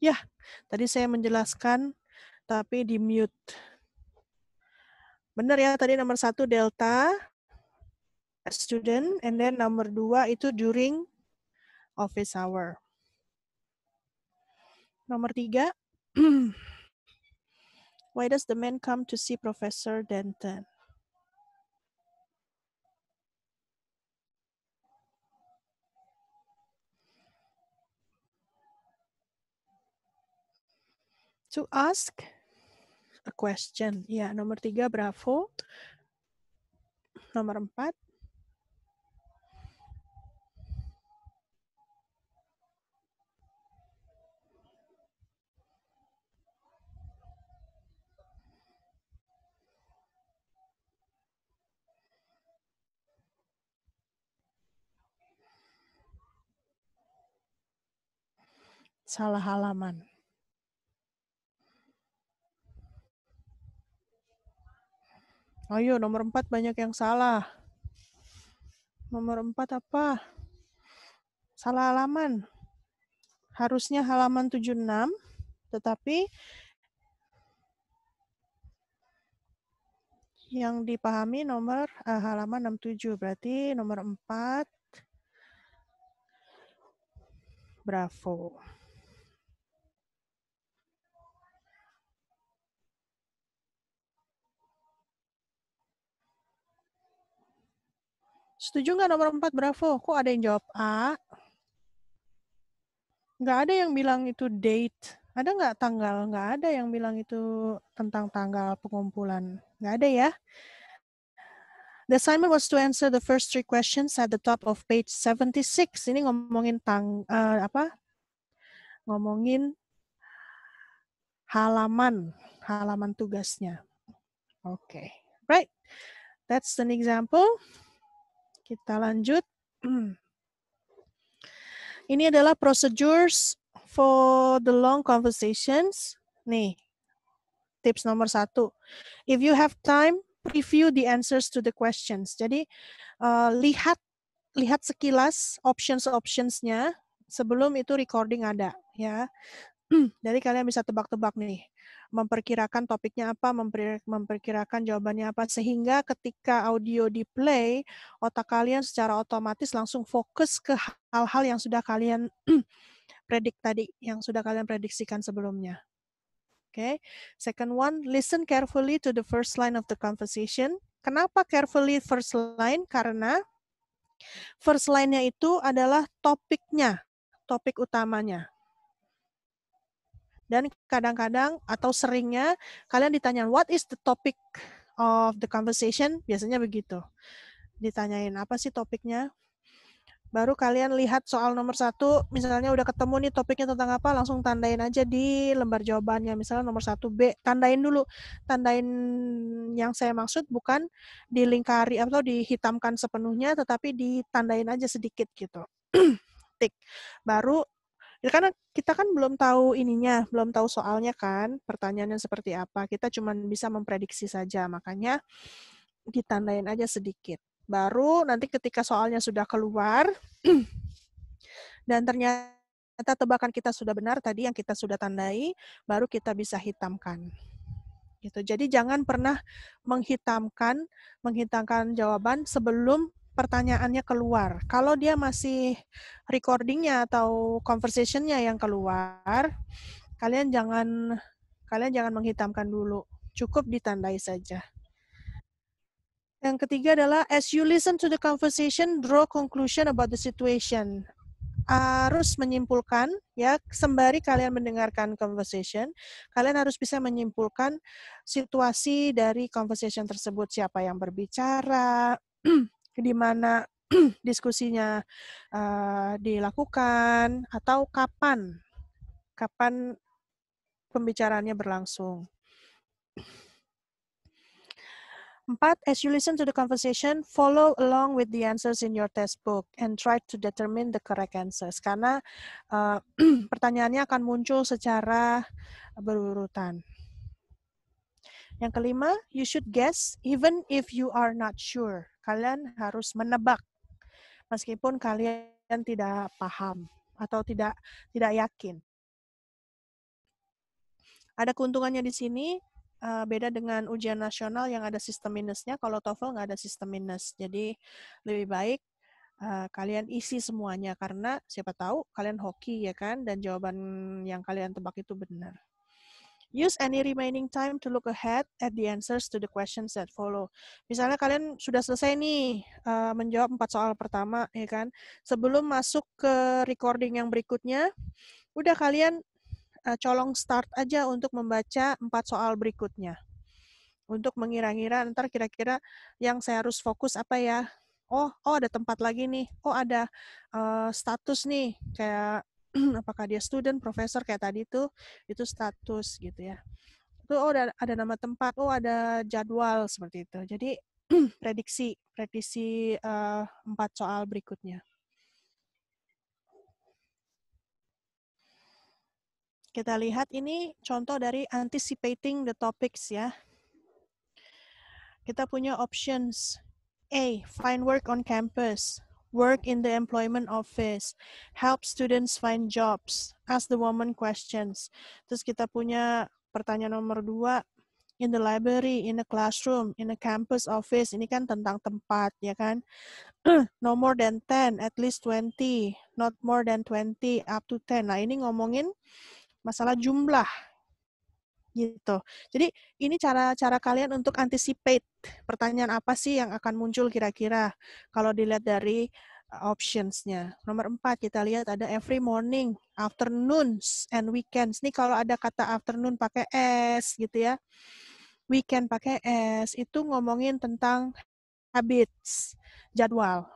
Ya, tadi saya menjelaskan tapi di mute. Benar ya, tadi nomor 1 delta student, and then nomor 2 itu during office hour. Nomor 3, why does the man come to see Professor Denton? To ask a question. Ya, nomor 3 bravo. Nomor 4. Salah halaman. Ayo, nomor 4 banyak yang salah. Nomor 4 apa? Salah halaman. Harusnya halaman 76, tetapi yang dipahami nomor halaman 67. Berarti nomor 4 bravo. Setuju nggak nomor 4 bravo? Kok ada yang jawab A? Nggak ada yang bilang itu date. Ada nggak tanggal? Nggak ada yang bilang itu tentang tanggal pengumpulan. Nggak ada ya. The assignment was to answer the first 3 questions at the top of page 76. Ini ngomongin ngomongin halaman tugasnya. Okay, right. That's an example. Kita lanjut. Ini adalah procedures for the long conversations. Nih, tips nomor 1. If you have time, preview the answers to the questions. Jadi, lihat sekilas options-nya sebelum itu recording ada, ya. Jadi kalian bisa tebak-tebak nih, memperkirakan topiknya apa, memperkirakan jawabannya apa, sehingga ketika audio di play, otak kalian secara otomatis langsung fokus ke hal-hal yang sudah kalian yang sudah kalian prediksikan sebelumnya. Okay. Second one, listen carefully to the first line of the conversation. Kenapa carefully first line? Karena first line-nya itu adalah topiknya, topik utamanya. Dan kadang-kadang atau seringnya kalian ditanya, what is the topic of the conversation? Biasanya begitu. Ditanyain, apa sih topiknya? Baru kalian lihat soal nomor 1, misalnya udah ketemu nih topiknya tentang apa, langsung tandain aja di lembar jawabannya. Misalnya nomor 1B, tandain dulu. Tandain yang saya maksud bukan dilingkari atau dihitamkan sepenuhnya, tetapi ditandain aja sedikit gitu. Tik. Baru, ya karena kita kan belum tahu ininya, belum tahu soalnya kan, pertanyaannya seperti apa. Kita cuma bisa memprediksi saja, makanya ditandain aja sedikit. Baru nanti ketika soalnya sudah keluar, dan ternyata tebakan kita sudah benar tadi yang kita sudah tandai, baru kita bisa hitamkan. Gitu. Jadi jangan pernah menghitamkan jawaban sebelum pertanyaannya keluar. Kalau dia masih recordingnya atau conversation-nya yang keluar, kalian jangan menghitamkan dulu. Cukup ditandai saja. Yang ketiga adalah, as you listen to the conversation, draw conclusion about the situation. Harus menyimpulkan, ya, sembari kalian mendengarkan conversation, kalian harus bisa menyimpulkan situasi dari conversation tersebut. Siapa yang berbicara, di mana diskusinya dilakukan, atau kapan pembicaraannya berlangsung. 4, as you listen to the conversation, follow along with the answers in your textbook and try to determine the correct answers. Karena pertanyaannya akan muncul secara berurutan. Yang kelima, you should guess even if you are not sure. Kalian harus menebak meskipun kalian tidak paham atau tidak yakin. Ada keuntungannya di sini. Beda dengan ujian nasional yang ada sistem minusnya, kalau TOEFL nggak ada sistem minus. Jadi lebih baik kalian isi semuanya, karena siapa tahu kalian hoki ya kan, dan jawaban yang kalian tebak itu benar. Use any remaining time to look ahead at the answers to the questions that follow. Misalnya kalian sudah selesai nih menjawab 4 soal pertama, ya kan? Sebelum masuk ke recording yang berikutnya, udah kalian colong start aja untuk membaca 4 soal berikutnya. Untuk mengira-ngira ntar kira-kira yang saya harus fokus apa ya. Oh ada tempat lagi nih. Oh ada status nih. Kayak apakah dia student, profesor kayak tadi itu status gitu ya. Itu ada nama tempat, ada jadwal seperti itu. Jadi prediksi 4 soal berikutnya. Kita lihat ini contoh dari anticipating the topics ya. Kita punya options. A, find work on campus. Work in the employment office. Help students find jobs. Ask the woman questions. Terus kita punya pertanyaan nomor 2. In the library, in a classroom, in a campus office. Ini kan tentang tempat, ya kan? No more than 10, at least 20. Not more than 20, up to 10. Nah, ini ngomongin masalah jumlah gitu. Jadi ini cara kalian untuk anticipate pertanyaan apa sih yang akan muncul kira-kira kalau dilihat dari options-nya. Nomor 4 kita lihat ada every morning, afternoons, and weekends. Nih kalau ada kata afternoon pakai S gitu ya. Weekend pakai S, itu ngomongin tentang habits, jadwal.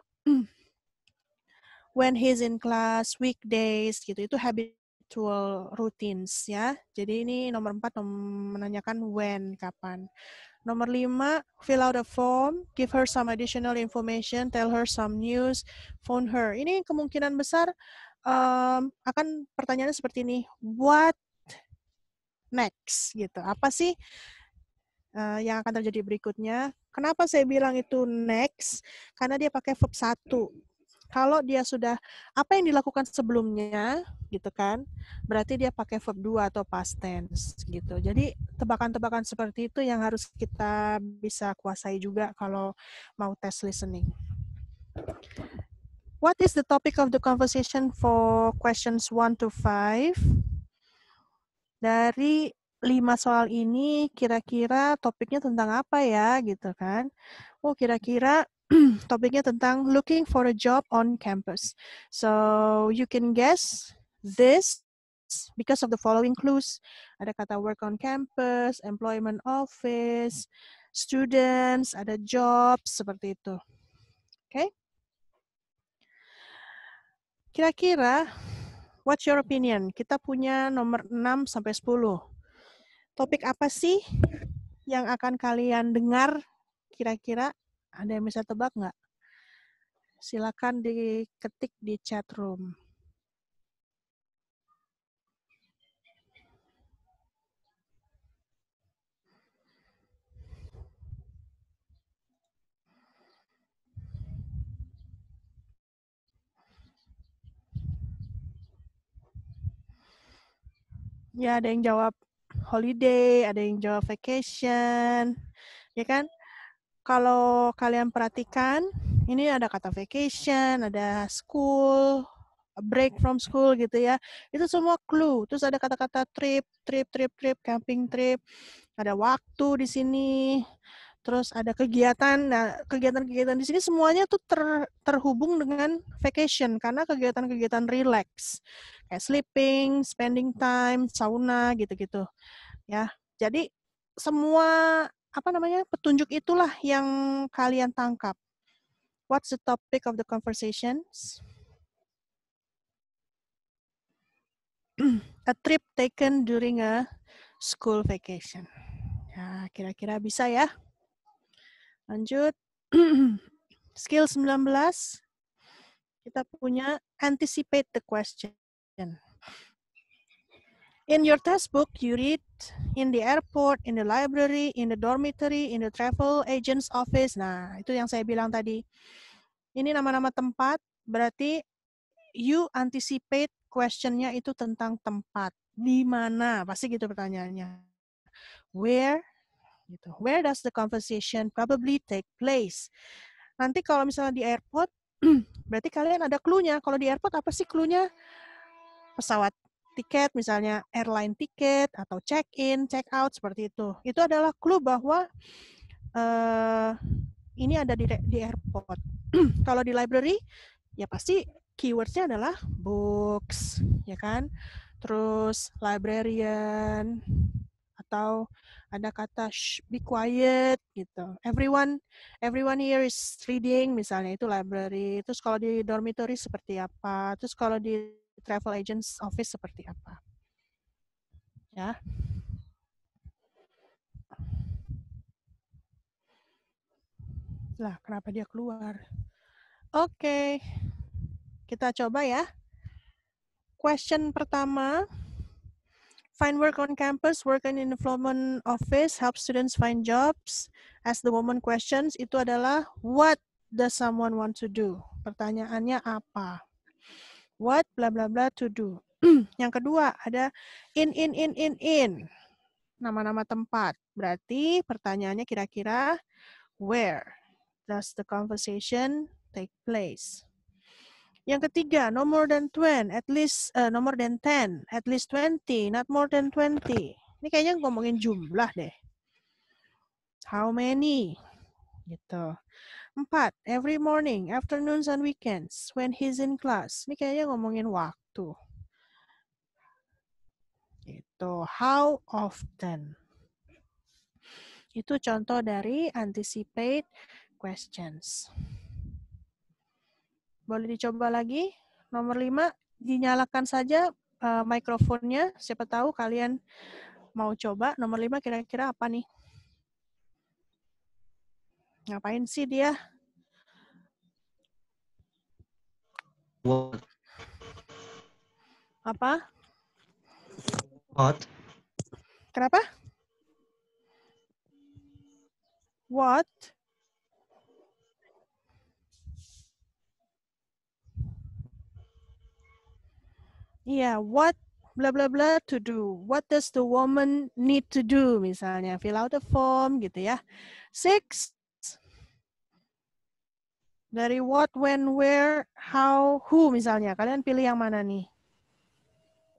When he's in class, weekdays gitu, itu habitual routines ya. Jadi ini nomor 4 menanyakan when, kapan. Nomor 5, fill out a form, give her some additional information, tell her some news, phone her. Ini kemungkinan besar akan pertanyaannya seperti ini. What next? Gitu. Apa sih yang akan terjadi berikutnya? Kenapa saya bilang itu next? Karena dia pakai verb 1. Kalau dia sudah, apa yang dilakukan sebelumnya, gitu kan, berarti dia pakai verb 2 atau past tense, gitu. Jadi, tebakan-tebakan seperti itu yang harus kita bisa kuasai juga kalau mau tes listening. What is the topic of the conversation for questions 1 to 5? Dari 5 soal ini, kira-kira topiknya tentang apa ya, gitu kan. Oh, kira-kira topiknya tentang looking for a job on campus. So you can guess this because of the following clues. Ada kata work on campus, employment office, students, ada jobs, seperti itu. Oke? Kira-kira, what's your opinion? Kita punya nomor 6 sampai 10. Topik apa sih yang akan kalian dengar? Kira-kira ada yang bisa tebak nggak? Silakan diketik di chat room. Ya, ada yang jawab holiday, ada yang jawab vacation, ya kan? Kalau kalian perhatikan, ini ada kata vacation, ada school, break from school gitu ya. Itu semua clue. Terus ada kata-kata trip, camping trip, ada waktu di sini. Terus ada kegiatan. Nah, kegiatan-kegiatan di sini semuanya tuh terhubung dengan vacation karena kegiatan-kegiatan relax. Kayak sleeping, spending time, sauna gitu-gitu. Ya. Jadi semua petunjuk itulah yang kalian tangkap. What's the topic of the conversations? A trip taken during a school vacation. Ya, kira-kira bisa ya. Lanjut. Skill 19. Kita punya anticipate the question. In your textbook, you read in the airport, in the library, in the dormitory, in the travel agent's office. Nah, itu yang saya bilang tadi. Ini nama-nama tempat, berarti you anticipate question-nya itu tentang tempat. Di mana? Pasti gitu pertanyaannya. Where? Gitu. Where does the conversation probably take place? Nanti kalau misalnya di airport, berarti kalian ada clue-nya. Kalau di airport apa sih clue-nya? Pesawat tiket, misalnya airline tiket, atau check-in, check-out, seperti itu. Itu adalah clue bahwa ini ada di airport. Kalau di library, ya pasti keywords-nya adalah books, ya kan? Terus librarian, atau ada kata be quiet gitu. Everyone here is reading, misalnya itu library. Terus kalau di dormitory seperti apa? Terus kalau di travel agent's office seperti apa? Ya. Lah, kenapa dia keluar? Oke. Kita coba ya. Question pertama. Find work on campus, work in employment office, help students find jobs. As the woman questions, itu adalah what does someone want to do? Pertanyaannya apa? What bla bla bla to do. Yang kedua ada in. Nama-nama tempat. Berarti pertanyaannya kira-kira where does the conversation take place? Yang ketiga, no more than 10, at least no more than 10, at least 20, not more than 20. Ini kayaknya ngomongin jumlah deh. How many? Gitu. 4, every morning, afternoons and weekends, when he's in class. Ini kayaknya ngomongin waktu. Gitu. How often? Itu contoh dari anticipate questions. Boleh dicoba lagi. Nomor 5, dinyalakan saja mikrofonnya. Siapa tahu kalian mau coba. Nomor 5 kira-kira apa nih? Ngapain sih dia? What? Apa? What? Kenapa? What? Iya, what bla bla bla to do. What does the woman need to do? Misalnya, fill out a form gitu ya. 6. Dari what, when, where, how, who misalnya. Kalian pilih yang mana nih?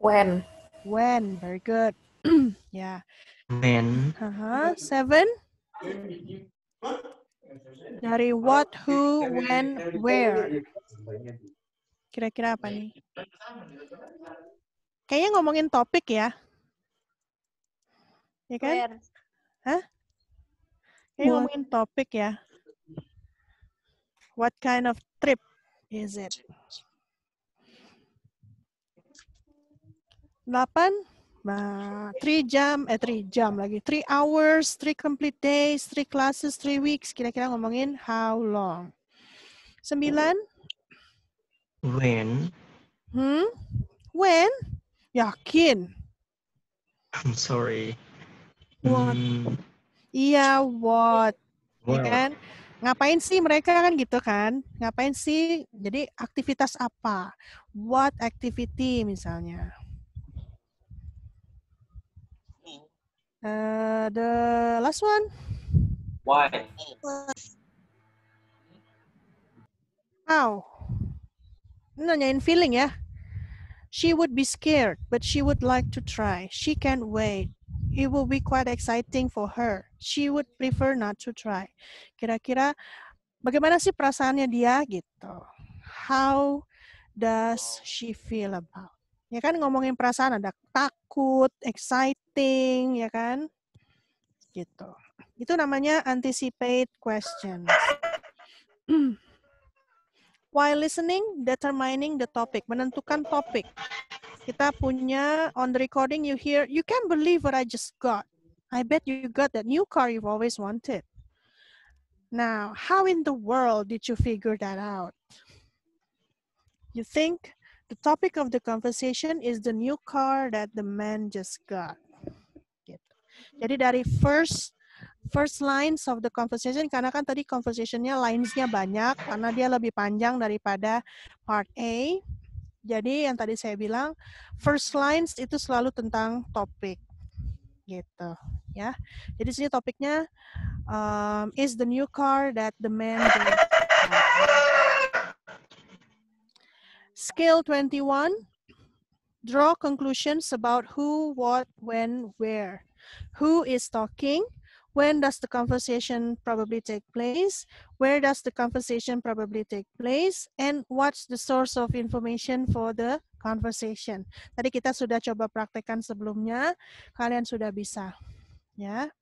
When. When, very good. Ya. When? 7. Dari what, who, when, where. Kira-kira apa nih? Kayaknya ngomongin topik ya. Ya kan? Where. Hah? Kayaknya ngomongin topik ya. What kind of trip is it? 8. 3 jam lagi. 3 hours, 3 complete days, 3 classes, 3 weeks. Kira-kira ngomongin how long. 9. When? When? Yakin. I'm sorry. What? Iya, what? Ya What? kan? Ngapain sih mereka kan gitu kan? Ngapain sih? Jadi aktivitas apa? What activity misalnya? The last one. Why? How? Nanyain feeling ya. She would be scared, but she would like to try. She can't wait. It will be quite exciting for her. She would prefer not to try. Kira-kira bagaimana sih perasaannya dia gitu? How does she feel about? Ya kan ngomongin perasaan ada takut, exciting, ya kan? Gitu. Itu namanya anticipate questions. While listening, determining the topic, menentukan topik. Kita punya on the recording you hear, you can't believe what I just got. I bet you got that new car you've always wanted. Now, how in the world did you figure that out? You think the topic of the conversation is the new car that the man just got. Gitu. Jadi dari first lines of the conversation, karena kan tadi conversationnya linesnya banyak, karena dia lebih panjang daripada part A. Jadi yang tadi saya bilang, first lines itu selalu tentang topik, gitu, ya. Jadi sini topiknya is the new car that the man just got. Scale 21. Draw conclusions about who, what, when, where. Who is talking? When does the conversation probably take place? Where does the conversation probably take place? And what's the source of information for the conversation? Tadi kita sudah coba praktekkan sebelumnya, kalian sudah bisa. Ya.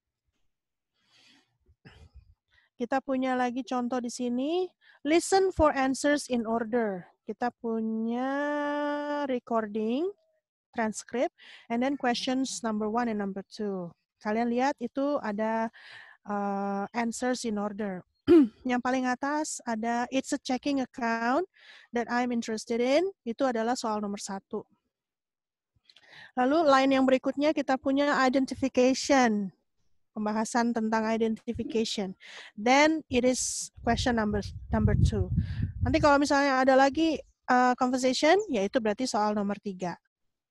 Kita punya lagi contoh di sini. Listen for answers in order. Kita punya recording, transcript, and then questions number 1 and number 2. Kalian lihat itu ada answers in order. Yang paling atas ada it's a checking account that I'm interested in. Itu adalah soal nomor 1. Lalu line yang berikutnya kita punya identification. Pembahasan tentang identification. Then it is question number 2. Nanti kalau misalnya ada lagi conversation, yaitu berarti soal nomor 3.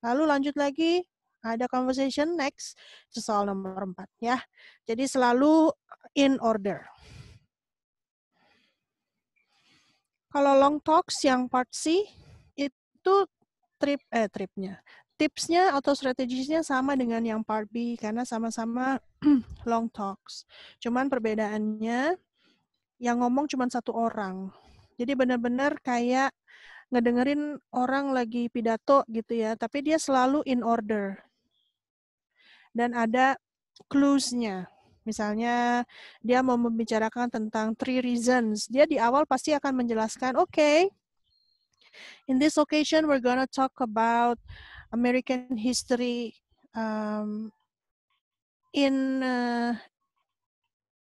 Lalu lanjut lagi, ada conversation next, itu soal nomor 4 ya. Jadi selalu in order. Kalau long talks yang part C, itu tipsnya atau strategisnya sama dengan yang part B, karena sama-sama long talks. Cuman perbedaannya, yang ngomong cuma 1 orang. Jadi benar-benar kayak ngedengerin orang lagi pidato gitu ya, tapi dia selalu in order. Dan ada clues-nya. Misalnya dia mau membicarakan tentang 3 reasons. Dia di awal pasti akan menjelaskan, okay, in this occasion we're gonna talk about American history in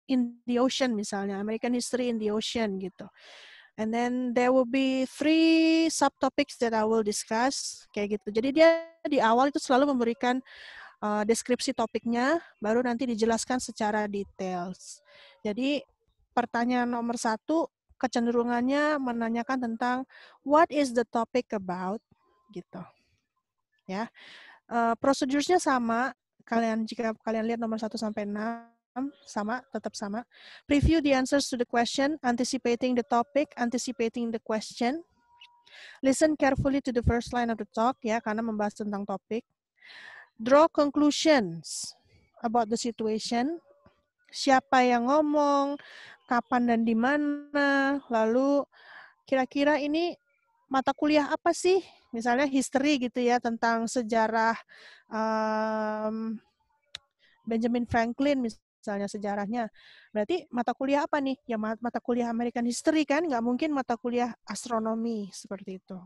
in the ocean misalnya, American history in the ocean gitu. And then there will be 3 subtopics that I will discuss kayak gitu. Jadi dia di awal itu selalu memberikan deskripsi topiknya, baru nanti dijelaskan secara details. Jadi pertanyaan nomor 1 kecenderungannya menanyakan tentang what is the topic about gitu. Ya. Prosedurnya sama. Jika kalian lihat nomor 1 sampai 6 sama, tetap sama. Preview the answers to the question, anticipating the topic, anticipating the question. Listen carefully to the first line of the talk, ya, karena membahas tentang topik. Draw conclusions about the situation. Siapa yang ngomong, kapan dan di mana, lalu kira-kira ini mata kuliah apa sih? Misalnya history gitu ya, tentang sejarah Benjamin Franklin misalnya sejarahnya. Berarti mata kuliah apa nih? Ya mata kuliah American History kan? Nggak mungkin mata kuliah astronomi seperti itu.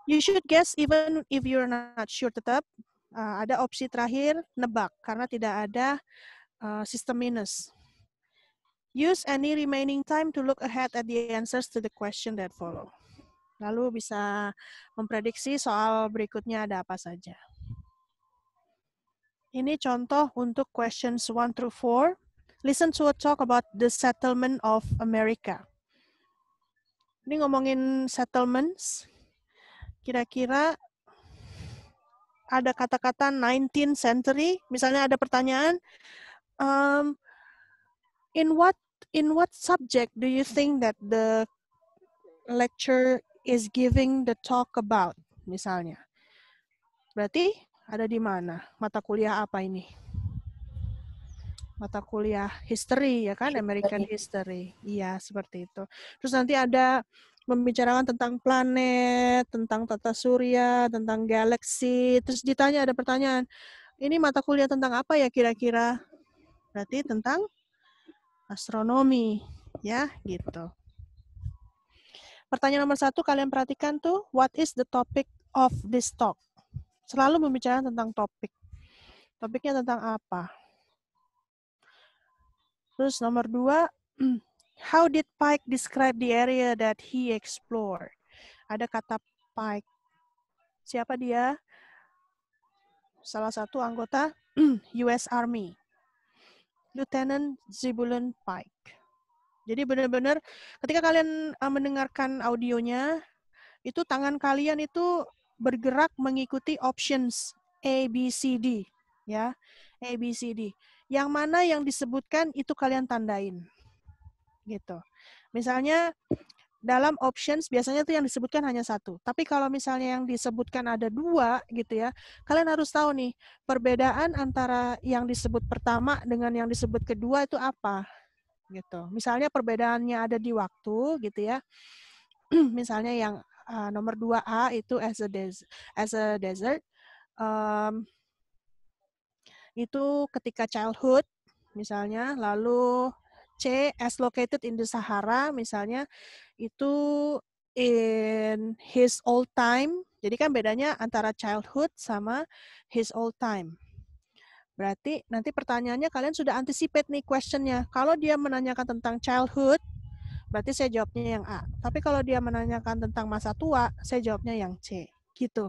You should guess even if you're not sure tetap. Ada opsi terakhir, nebak, karena tidak ada sistem minus. Use any remaining time to look ahead at the answers to the question that follow. Lalu bisa memprediksi soal berikutnya ada apa saja. Ini contoh untuk questions 1 through 4. Listen to a talk about the settlement of America. Ini ngomongin settlements. Kira-kira ada kata-kata 19th century. Misalnya ada pertanyaan, in what subject do you think that the lecturer is giving the talk about? Misalnya. Berarti ada di mana? Mata kuliah apa ini? Mata kuliah history, ya kan? American history. Iya, seperti itu. Terus nanti ada membicarakan tentang planet, tentang tata surya, tentang galaksi. Terus ditanya, ada pertanyaan, ini mata kuliah tentang apa ya kira-kira? Berarti tentang astronomi, ya, gitu. Pertanyaan nomor 1, kalian perhatikan tuh, what is the topic of this talk? Selalu membicarakan tentang topik. Topiknya tentang apa? Terus nomor 2, how did Pike describe the area that he explored? Ada kata Pike. Siapa dia? Salah satu anggota US Army. Lieutenant Zebulon Pike. Jadi benar-benar ketika kalian mendengarkan audionya, itu tangan kalian itu bergerak mengikuti options A, B, C, D. Ya, A, B, C, D. Yang mana yang disebutkan itu kalian tandain. Gitu. Misalnya dalam options biasanya tuh yang disebutkan hanya 1. Tapi kalau misalnya yang disebutkan ada 2 gitu ya, kalian harus tahu nih perbedaan antara yang disebut pertama dengan yang disebut kedua itu apa. Gitu. Misalnya perbedaannya ada di waktu gitu ya. Misalnya yang nomor 2A itu as a desert. Itu ketika childhood misalnya, lalu C as located in the Sahara misalnya itu in his old time. Jadi kan bedanya antara childhood sama his old time. Berarti nanti pertanyaannya kalian sudah anticipate nih questionnya. Kalau dia menanyakan tentang childhood, berarti saya jawabnya yang A. Tapi kalau dia menanyakan tentang masa tua, saya jawabnya yang C. Gitu.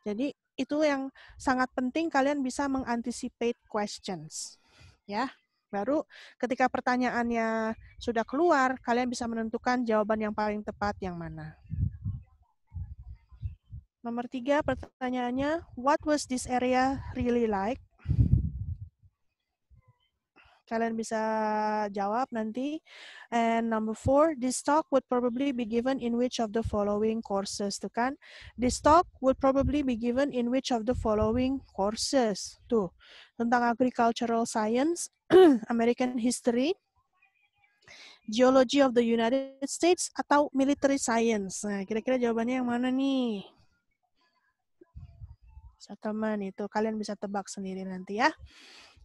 Jadi itu yang sangat penting kalian bisa menganticipate questions. Ya. Baru ketika pertanyaannya sudah keluar, kalian bisa menentukan jawaban yang paling tepat yang mana. Nomor 3 pertanyaannya, what was this area really like? Kalian bisa jawab nanti. And number 4, this talk would probably be given in which of the following courses. Tuh kan? This talk would probably be given in which of the following courses. Tuh, tentang agricultural science, American history, geology of the United States, atau military science. Nah, kira-kira jawabannya yang mana nih? Settlement itu kalian bisa tebak sendiri nanti ya.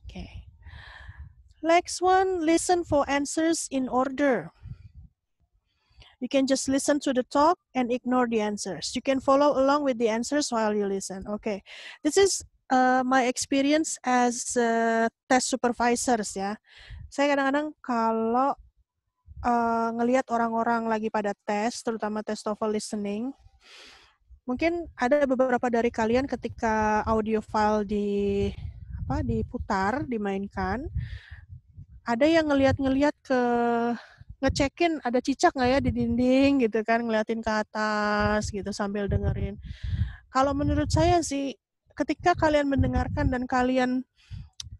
Oke. Next one, listen for answers in order. You can just listen to the talk and ignore the answers. You can follow along with the answers while you listen. Okay, this is my experience as test supervisors ya. Saya kadang-kadang kalau ngelihat orang-orang lagi pada tes, terutama tes TOEFL listening, mungkin ada beberapa dari kalian ketika audio file diputar, dimainkan, ada yang ngelihat ngecekin ada cicak nggak ya di dinding gitu kan, ngeliatin ke atas gitu sambil dengerin. Kalau menurut saya sih, ketika kalian mendengarkan dan kalian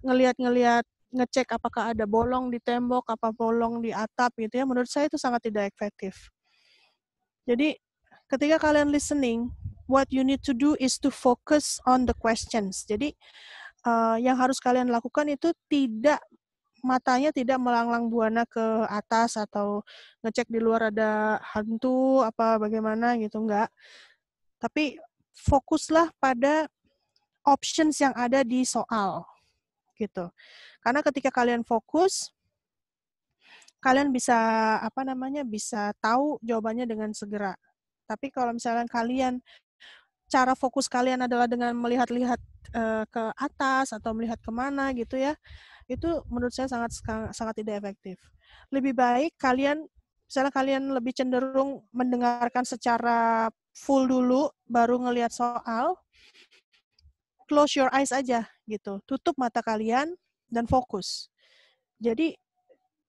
ngelihat ngecek apakah ada bolong di tembok, apa bolong di atap gitu ya, menurut saya itu sangat tidak efektif. Jadi ketika kalian listening, what you need to do is to focus on the questions. Jadi yang harus kalian lakukan itu matanya tidak melanglang buana ke atas atau ngecek di luar ada hantu apa bagaimana gitu, enggak. Tapi fokuslah pada options yang ada di soal gitu. Karena ketika kalian fokus, kalian bisa bisa tahu jawabannya dengan segera. Tapi kalau misalnya cara fokus kalian adalah dengan melihat-lihat ke atas atau melihat kemana gitu ya, itu menurut saya sangat tidak efektif. Lebih baik misalnya kalian lebih cenderung mendengarkan secara full dulu, baru ngelihat soal, close your eyes aja gitu, tutup mata kalian dan fokus. Jadi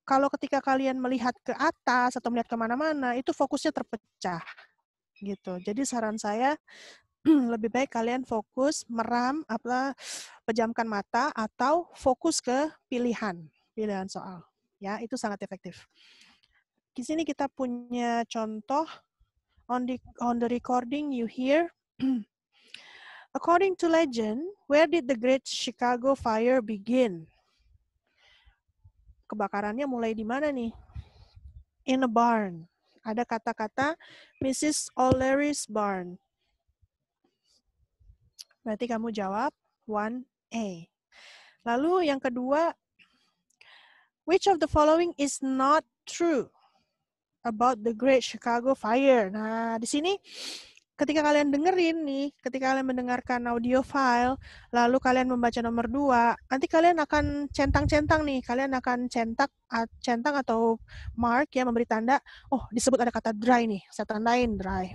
kalau ketika kalian melihat ke atas atau melihat kemana-mana, itu fokusnya terpecah gitu. Jadi saran saya lebih baik kalian fokus pejamkan mata atau fokus ke pilihan soal. Ya, itu sangat efektif. Di sini kita punya contoh on the recording you hear. According to legend, where did the Great Chicago Fire begin? Kebakarannya mulai di mana nih? In a barn. Ada kata-kata Mrs. O'Leary's barn. Berarti kamu jawab 1A. Lalu yang kedua, which of the following is not true about the Great Chicago Fire? Nah, di sini ketika kalian mendengarkan audio file, lalu kalian membaca nomor 2, nanti kalian akan centang-centang nih. Kalian akan centang atau mark ya, memberi tanda, oh disebut ada kata dry nih, saya tandain dry.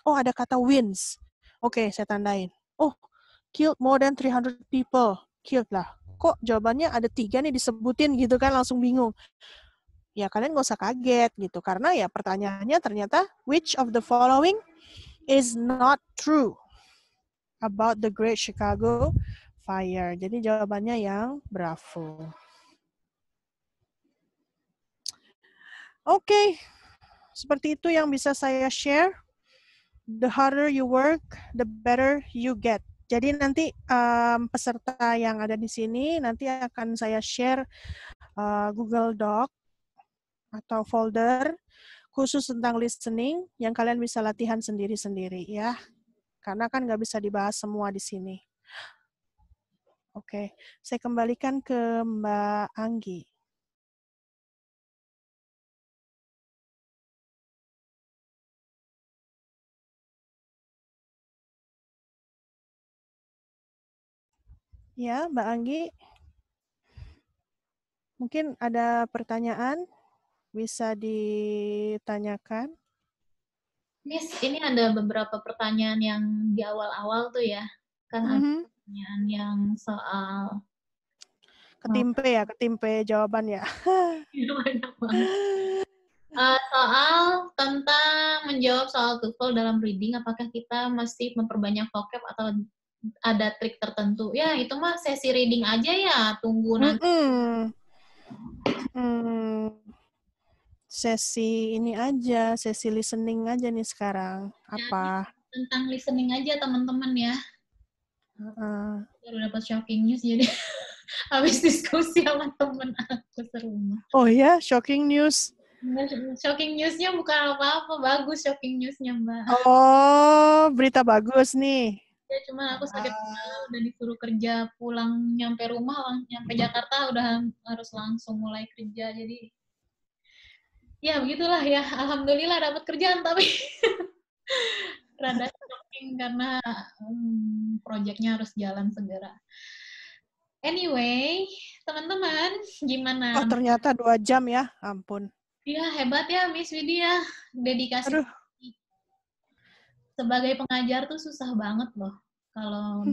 Oh ada kata winds, oke saya tandain. Oh killed more than 300 people, killed lah. Kok jawabannya ada 3 nih disebutin gitu kan, langsung bingung. Ya kalian nggak usah kaget gitu, karena ya pertanyaannya ternyata which of the following is not true about the Great Chicago Fire. Jadi jawabannya yang bravo. Oke, seperti itu yang bisa saya share. The harder you work, the better you get. Jadi nanti peserta yang ada di sini nanti akan saya share Google Doc atau folder khusus tentang listening yang kalian bisa latihan sendiri-sendiri ya. Karena kan nggak bisa dibahas semua di sini. Oke, saya kembalikan ke Mbak Anggi. Ya, Mbak Anggi. Mungkin ada pertanyaan bisa ditanyakan. Miss, ini ada beberapa pertanyaan yang di awal-awal tuh ya. Kan ada pertanyaan yang soal ketimpe jawaban ya. Banyak banget. Soal tentang menjawab soal TOEFL dalam reading, apakah kita mesti memperbanyak vocab atau ada trik tertentu? Ya, itu mah sesi reading aja ya, tunggu nanti. Sesi ini aja, sesi listening aja nih sekarang. Apa? Tentang listening aja teman-teman ya. Baru dapat shocking news jadi habis diskusi sama temen aku serumah. Oh ya, shocking news. Shocking newsnya bukan apa-apa, bagus shocking newsnya Mbak. Oh, berita bagus nih. Ya cuma aku sakit kepala, udah disuruh kerja, pulang nyampe Jakarta udah harus langsung mulai kerja, jadi ya begitulah ya. Alhamdulillah dapat kerjaan tapi rada shocking karena proyeknya harus jalan segera. Anyway, teman-teman, gimana? Oh, ternyata 2 jam ya, ampun. Iya, hebat ya Miss Widya. Dedikasi Aduh. sebagai pengajar tuh susah banget loh. Kalau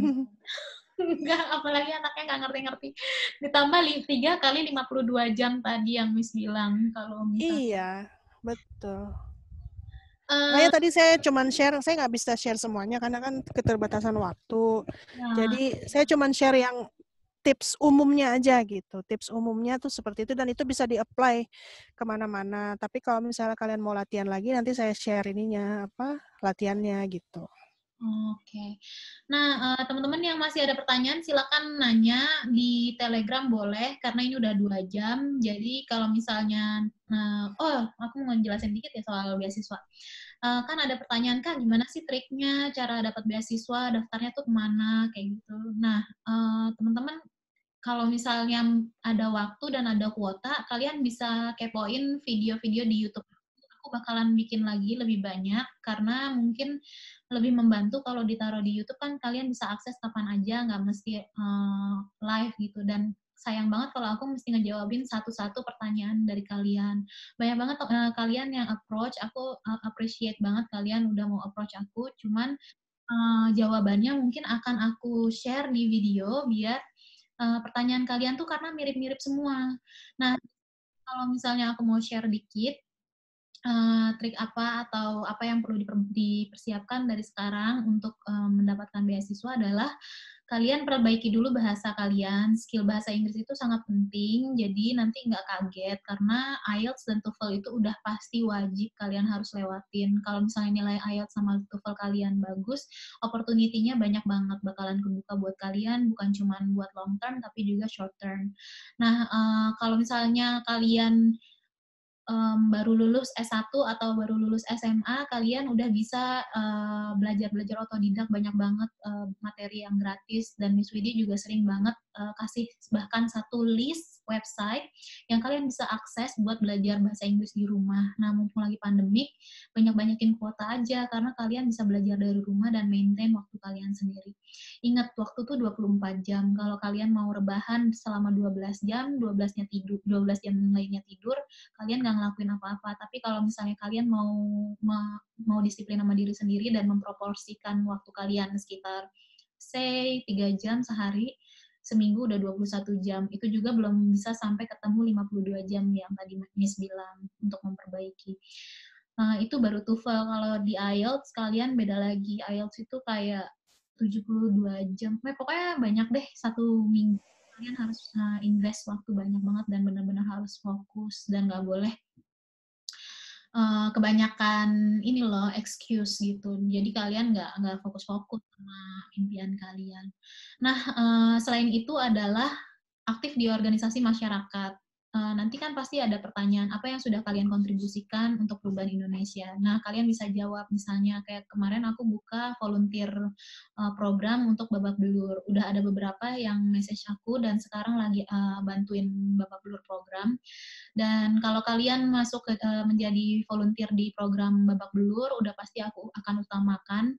enggak, apalagi anaknya nggak ngerti-ngerti. Ditambah 3 kali 52 jam tadi yang Miss bilang. Kalau misalnya Iya, betul. Eh, Makanya tadi saya cuman share, saya nggak bisa share semuanya karena kan keterbatasan waktu. nah, Jadi saya cuman share yang tips umumnya aja gitu. Tips umumnya tuh seperti itu dan itu bisa di-apply kemana-mana. Tapi kalau misalnya kalian mau latihan lagi, nanti saya share ininya latihannya gitu. Oke. Nah, teman-teman yang masih ada pertanyaan, silakan nanya di Telegram boleh, karena ini udah 2 jam. Jadi kalau misalnya, aku mau jelasin dikit ya soal beasiswa. Kan ada pertanyaan, Kak, gimana sih triknya cara dapat beasiswa, daftarnya tuh kemana, kayak gitu. Nah, teman-teman, kalau misalnya ada waktu dan ada kuota, kalian bisa kepoin video-video di YouTube. Aku bakalan bikin lagi lebih banyak, karena mungkin lebih membantu kalau ditaruh di YouTube kan kalian bisa akses kapan aja, nggak mesti live gitu. Dan sayang banget kalau aku mesti ngejawabin satu-satu pertanyaan dari kalian. Banyak banget kalian yang approach, aku appreciate banget kalian udah mau approach aku, cuman jawabannya mungkin akan aku share di video biar pertanyaan kalian tuh karena mirip-mirip semua. Nah, kalau misalnya aku mau share dikit, trik apa atau apa yang perlu dipersiapkan dari sekarang untuk mendapatkan beasiswa adalah kalian perbaiki dulu bahasa kalian. Skill bahasa Inggris itu sangat penting, jadi nanti nggak kaget karena IELTS dan TOEFL itu udah pasti wajib kalian harus lewatin. Kalau misalnya nilai IELTS sama TOEFL kalian bagus, opportunity-nya banyak banget bakalan kebuka buat kalian, bukan cuma buat long term tapi juga short term. Nah, kalau misalnya kalian baru lulus S1 atau baru lulus SMA, kalian udah bisa belajar-belajar otodidak, banyak banget materi yang gratis, dan Miss Widi juga sering banget kasih bahkan satu list website yang kalian bisa akses buat belajar bahasa Inggris di rumah. Nah, mumpung lagi pandemik, banyak-banyakin kuota aja, karena kalian bisa belajar dari rumah dan maintain waktu kalian sendiri. Ingat, waktu tuh 24 jam. Kalau kalian mau rebahan selama 12 jam, 12-nya tidur, 12 jam lainnya tidur, kalian nggak ngelakuin apa-apa. Tapi kalau misalnya kalian mau disiplin sama diri sendiri dan memproporsikan waktu kalian sekitar say 3 jam sehari, seminggu udah 21 jam. Itu juga belum bisa sampai ketemu 52 jam yang tadi Miss bilang untuk memperbaiki. Itu baru TOEFL. Kalau di IELTS kalian beda lagi. IELTS itu kayak 72 jam. Pokoknya banyak deh, satu minggu kalian harus invest waktu banyak banget dan benar-benar harus fokus dan nggak boleh kebanyakan ini loh excuse gitu. Jadi kalian nggak fokus-fokus sama impian kalian. Nah, selain itu adalah aktif di organisasi masyarakat. Nanti kan pasti ada pertanyaan, apa yang sudah kalian kontribusikan untuk perubahan Indonesia? Nah, kalian bisa jawab, misalnya kayak kemarin aku buka volunteer program untuk babak belur. Udah ada beberapa yang message aku dan sekarang lagi bantuin babak belur program. Dan kalau kalian masuk menjadi volunteer di program babak belur, udah pasti aku akan utamakan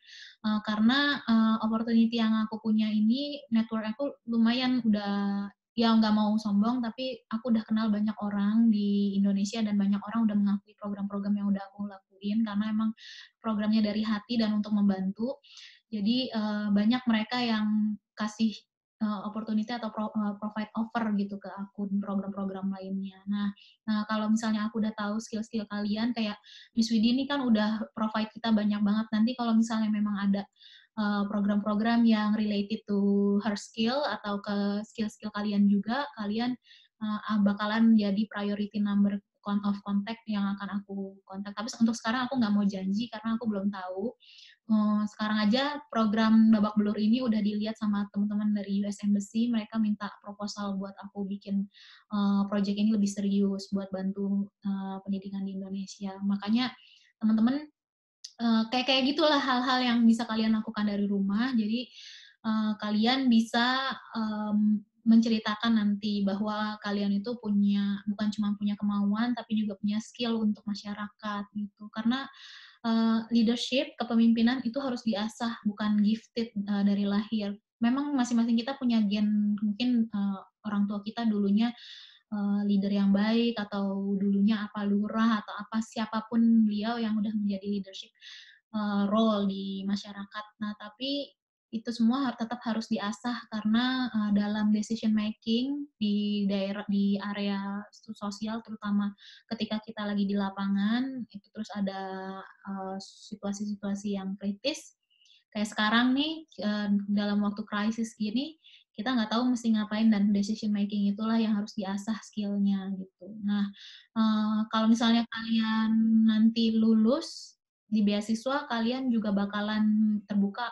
karena opportunity yang aku punya ini, network aku lumayan udah, ya nggak mau sombong, tapi aku udah kenal banyak orang di Indonesia dan banyak orang udah mengakui program-program yang udah aku lakuin karena emang programnya dari hati dan untuk membantu. Jadi banyak mereka yang kasih opportunity atau provide offer gitu ke aku program-program lainnya. Nah, kalau misalnya aku udah tahu skill-skill kalian, kayak Miss Widi ini kan udah provide kita banyak banget. Nanti kalau misalnya memang ada program-program yang related to her skill atau ke skill-skill kalian juga, kalian bakalan jadi priority number of contact yang akan aku kontak. Tapi untuk sekarang aku nggak mau janji karena aku belum tahu. Sekarang aja program babak belur ini udah dilihat sama teman-teman dari US Embassy, mereka minta proposal buat aku bikin project ini lebih serius buat bantu pendidikan di Indonesia. Makanya teman-teman kayak gitulah hal-hal yang bisa kalian lakukan dari rumah. Jadi kalian bisa menceritakan nanti bahwa kalian itu bukan cuma punya kemauan tapi juga punya skill untuk masyarakat gitu. Karena leadership, kepemimpinan itu harus diasah, bukan gifted dari lahir. Memang masing-masing kita punya gen, mungkin orang tua kita dulunya leader yang baik, atau dulunya apa lurah, atau apa siapapun beliau yang udah menjadi leadership role di masyarakat. Nah, tapi itu semua tetap harus diasah karena dalam decision making di area sosial, terutama ketika kita lagi di lapangan, itu terus ada situasi-situasi yang kritis. Kayak sekarang nih, dalam waktu krisis gini, kita nggak tahu mesti ngapain, dan decision making itulah yang harus diasah skillnya gitu. Nah, kalau misalnya kalian nanti lulus di beasiswa, kalian juga bakalan terbuka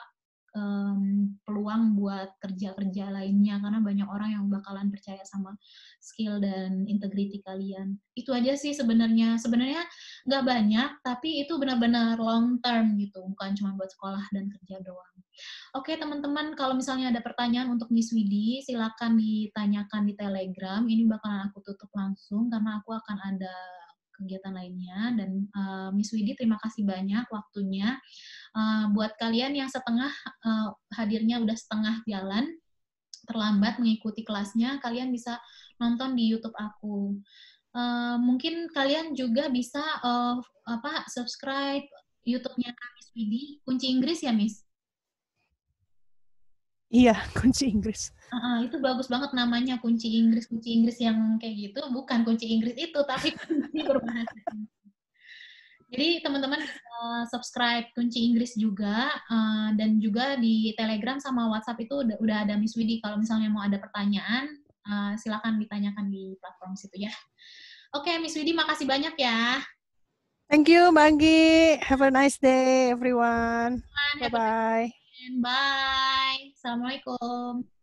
peluang buat kerja-kerja lainnya, karena banyak orang yang bakalan percaya sama skill dan integriti kalian. Itu aja sih sebenarnya nggak banyak, tapi itu benar-benar long term gitu, bukan cuma buat sekolah dan kerja doang. Oke teman-teman, kalau misalnya ada pertanyaan untuk Miss Widi, silakan ditanyakan di Telegram. Ini bakalan aku tutup langsung karena aku akan ada kegiatan lainnya. Dan Miss Widi, terima kasih banyak waktunya. Buat kalian yang hadirnya udah setengah jalan, terlambat mengikuti kelasnya, kalian bisa nonton di YouTube aku. Mungkin kalian juga bisa subscribe YouTube-nya Miss Widi, Kunci Inggris ya, Miss? Iya, Kunci Inggris. Itu bagus banget namanya, Kunci Inggris yang kayak gitu, bukan kunci Inggris itu, tapi kunci berbahasa Inggris. Jadi teman-teman bisa subscribe Kunci Inggris juga, dan juga di Telegram sama WhatsApp itu udah ada Miss Widi. Kalau misalnya mau ada pertanyaan, silakan ditanyakan di platform situ ya. Oke, Miss Widi, makasih banyak ya. Thank you, Mbak Anggi. Have a nice day, everyone. Bye-bye. Bye. Assalamualaikum.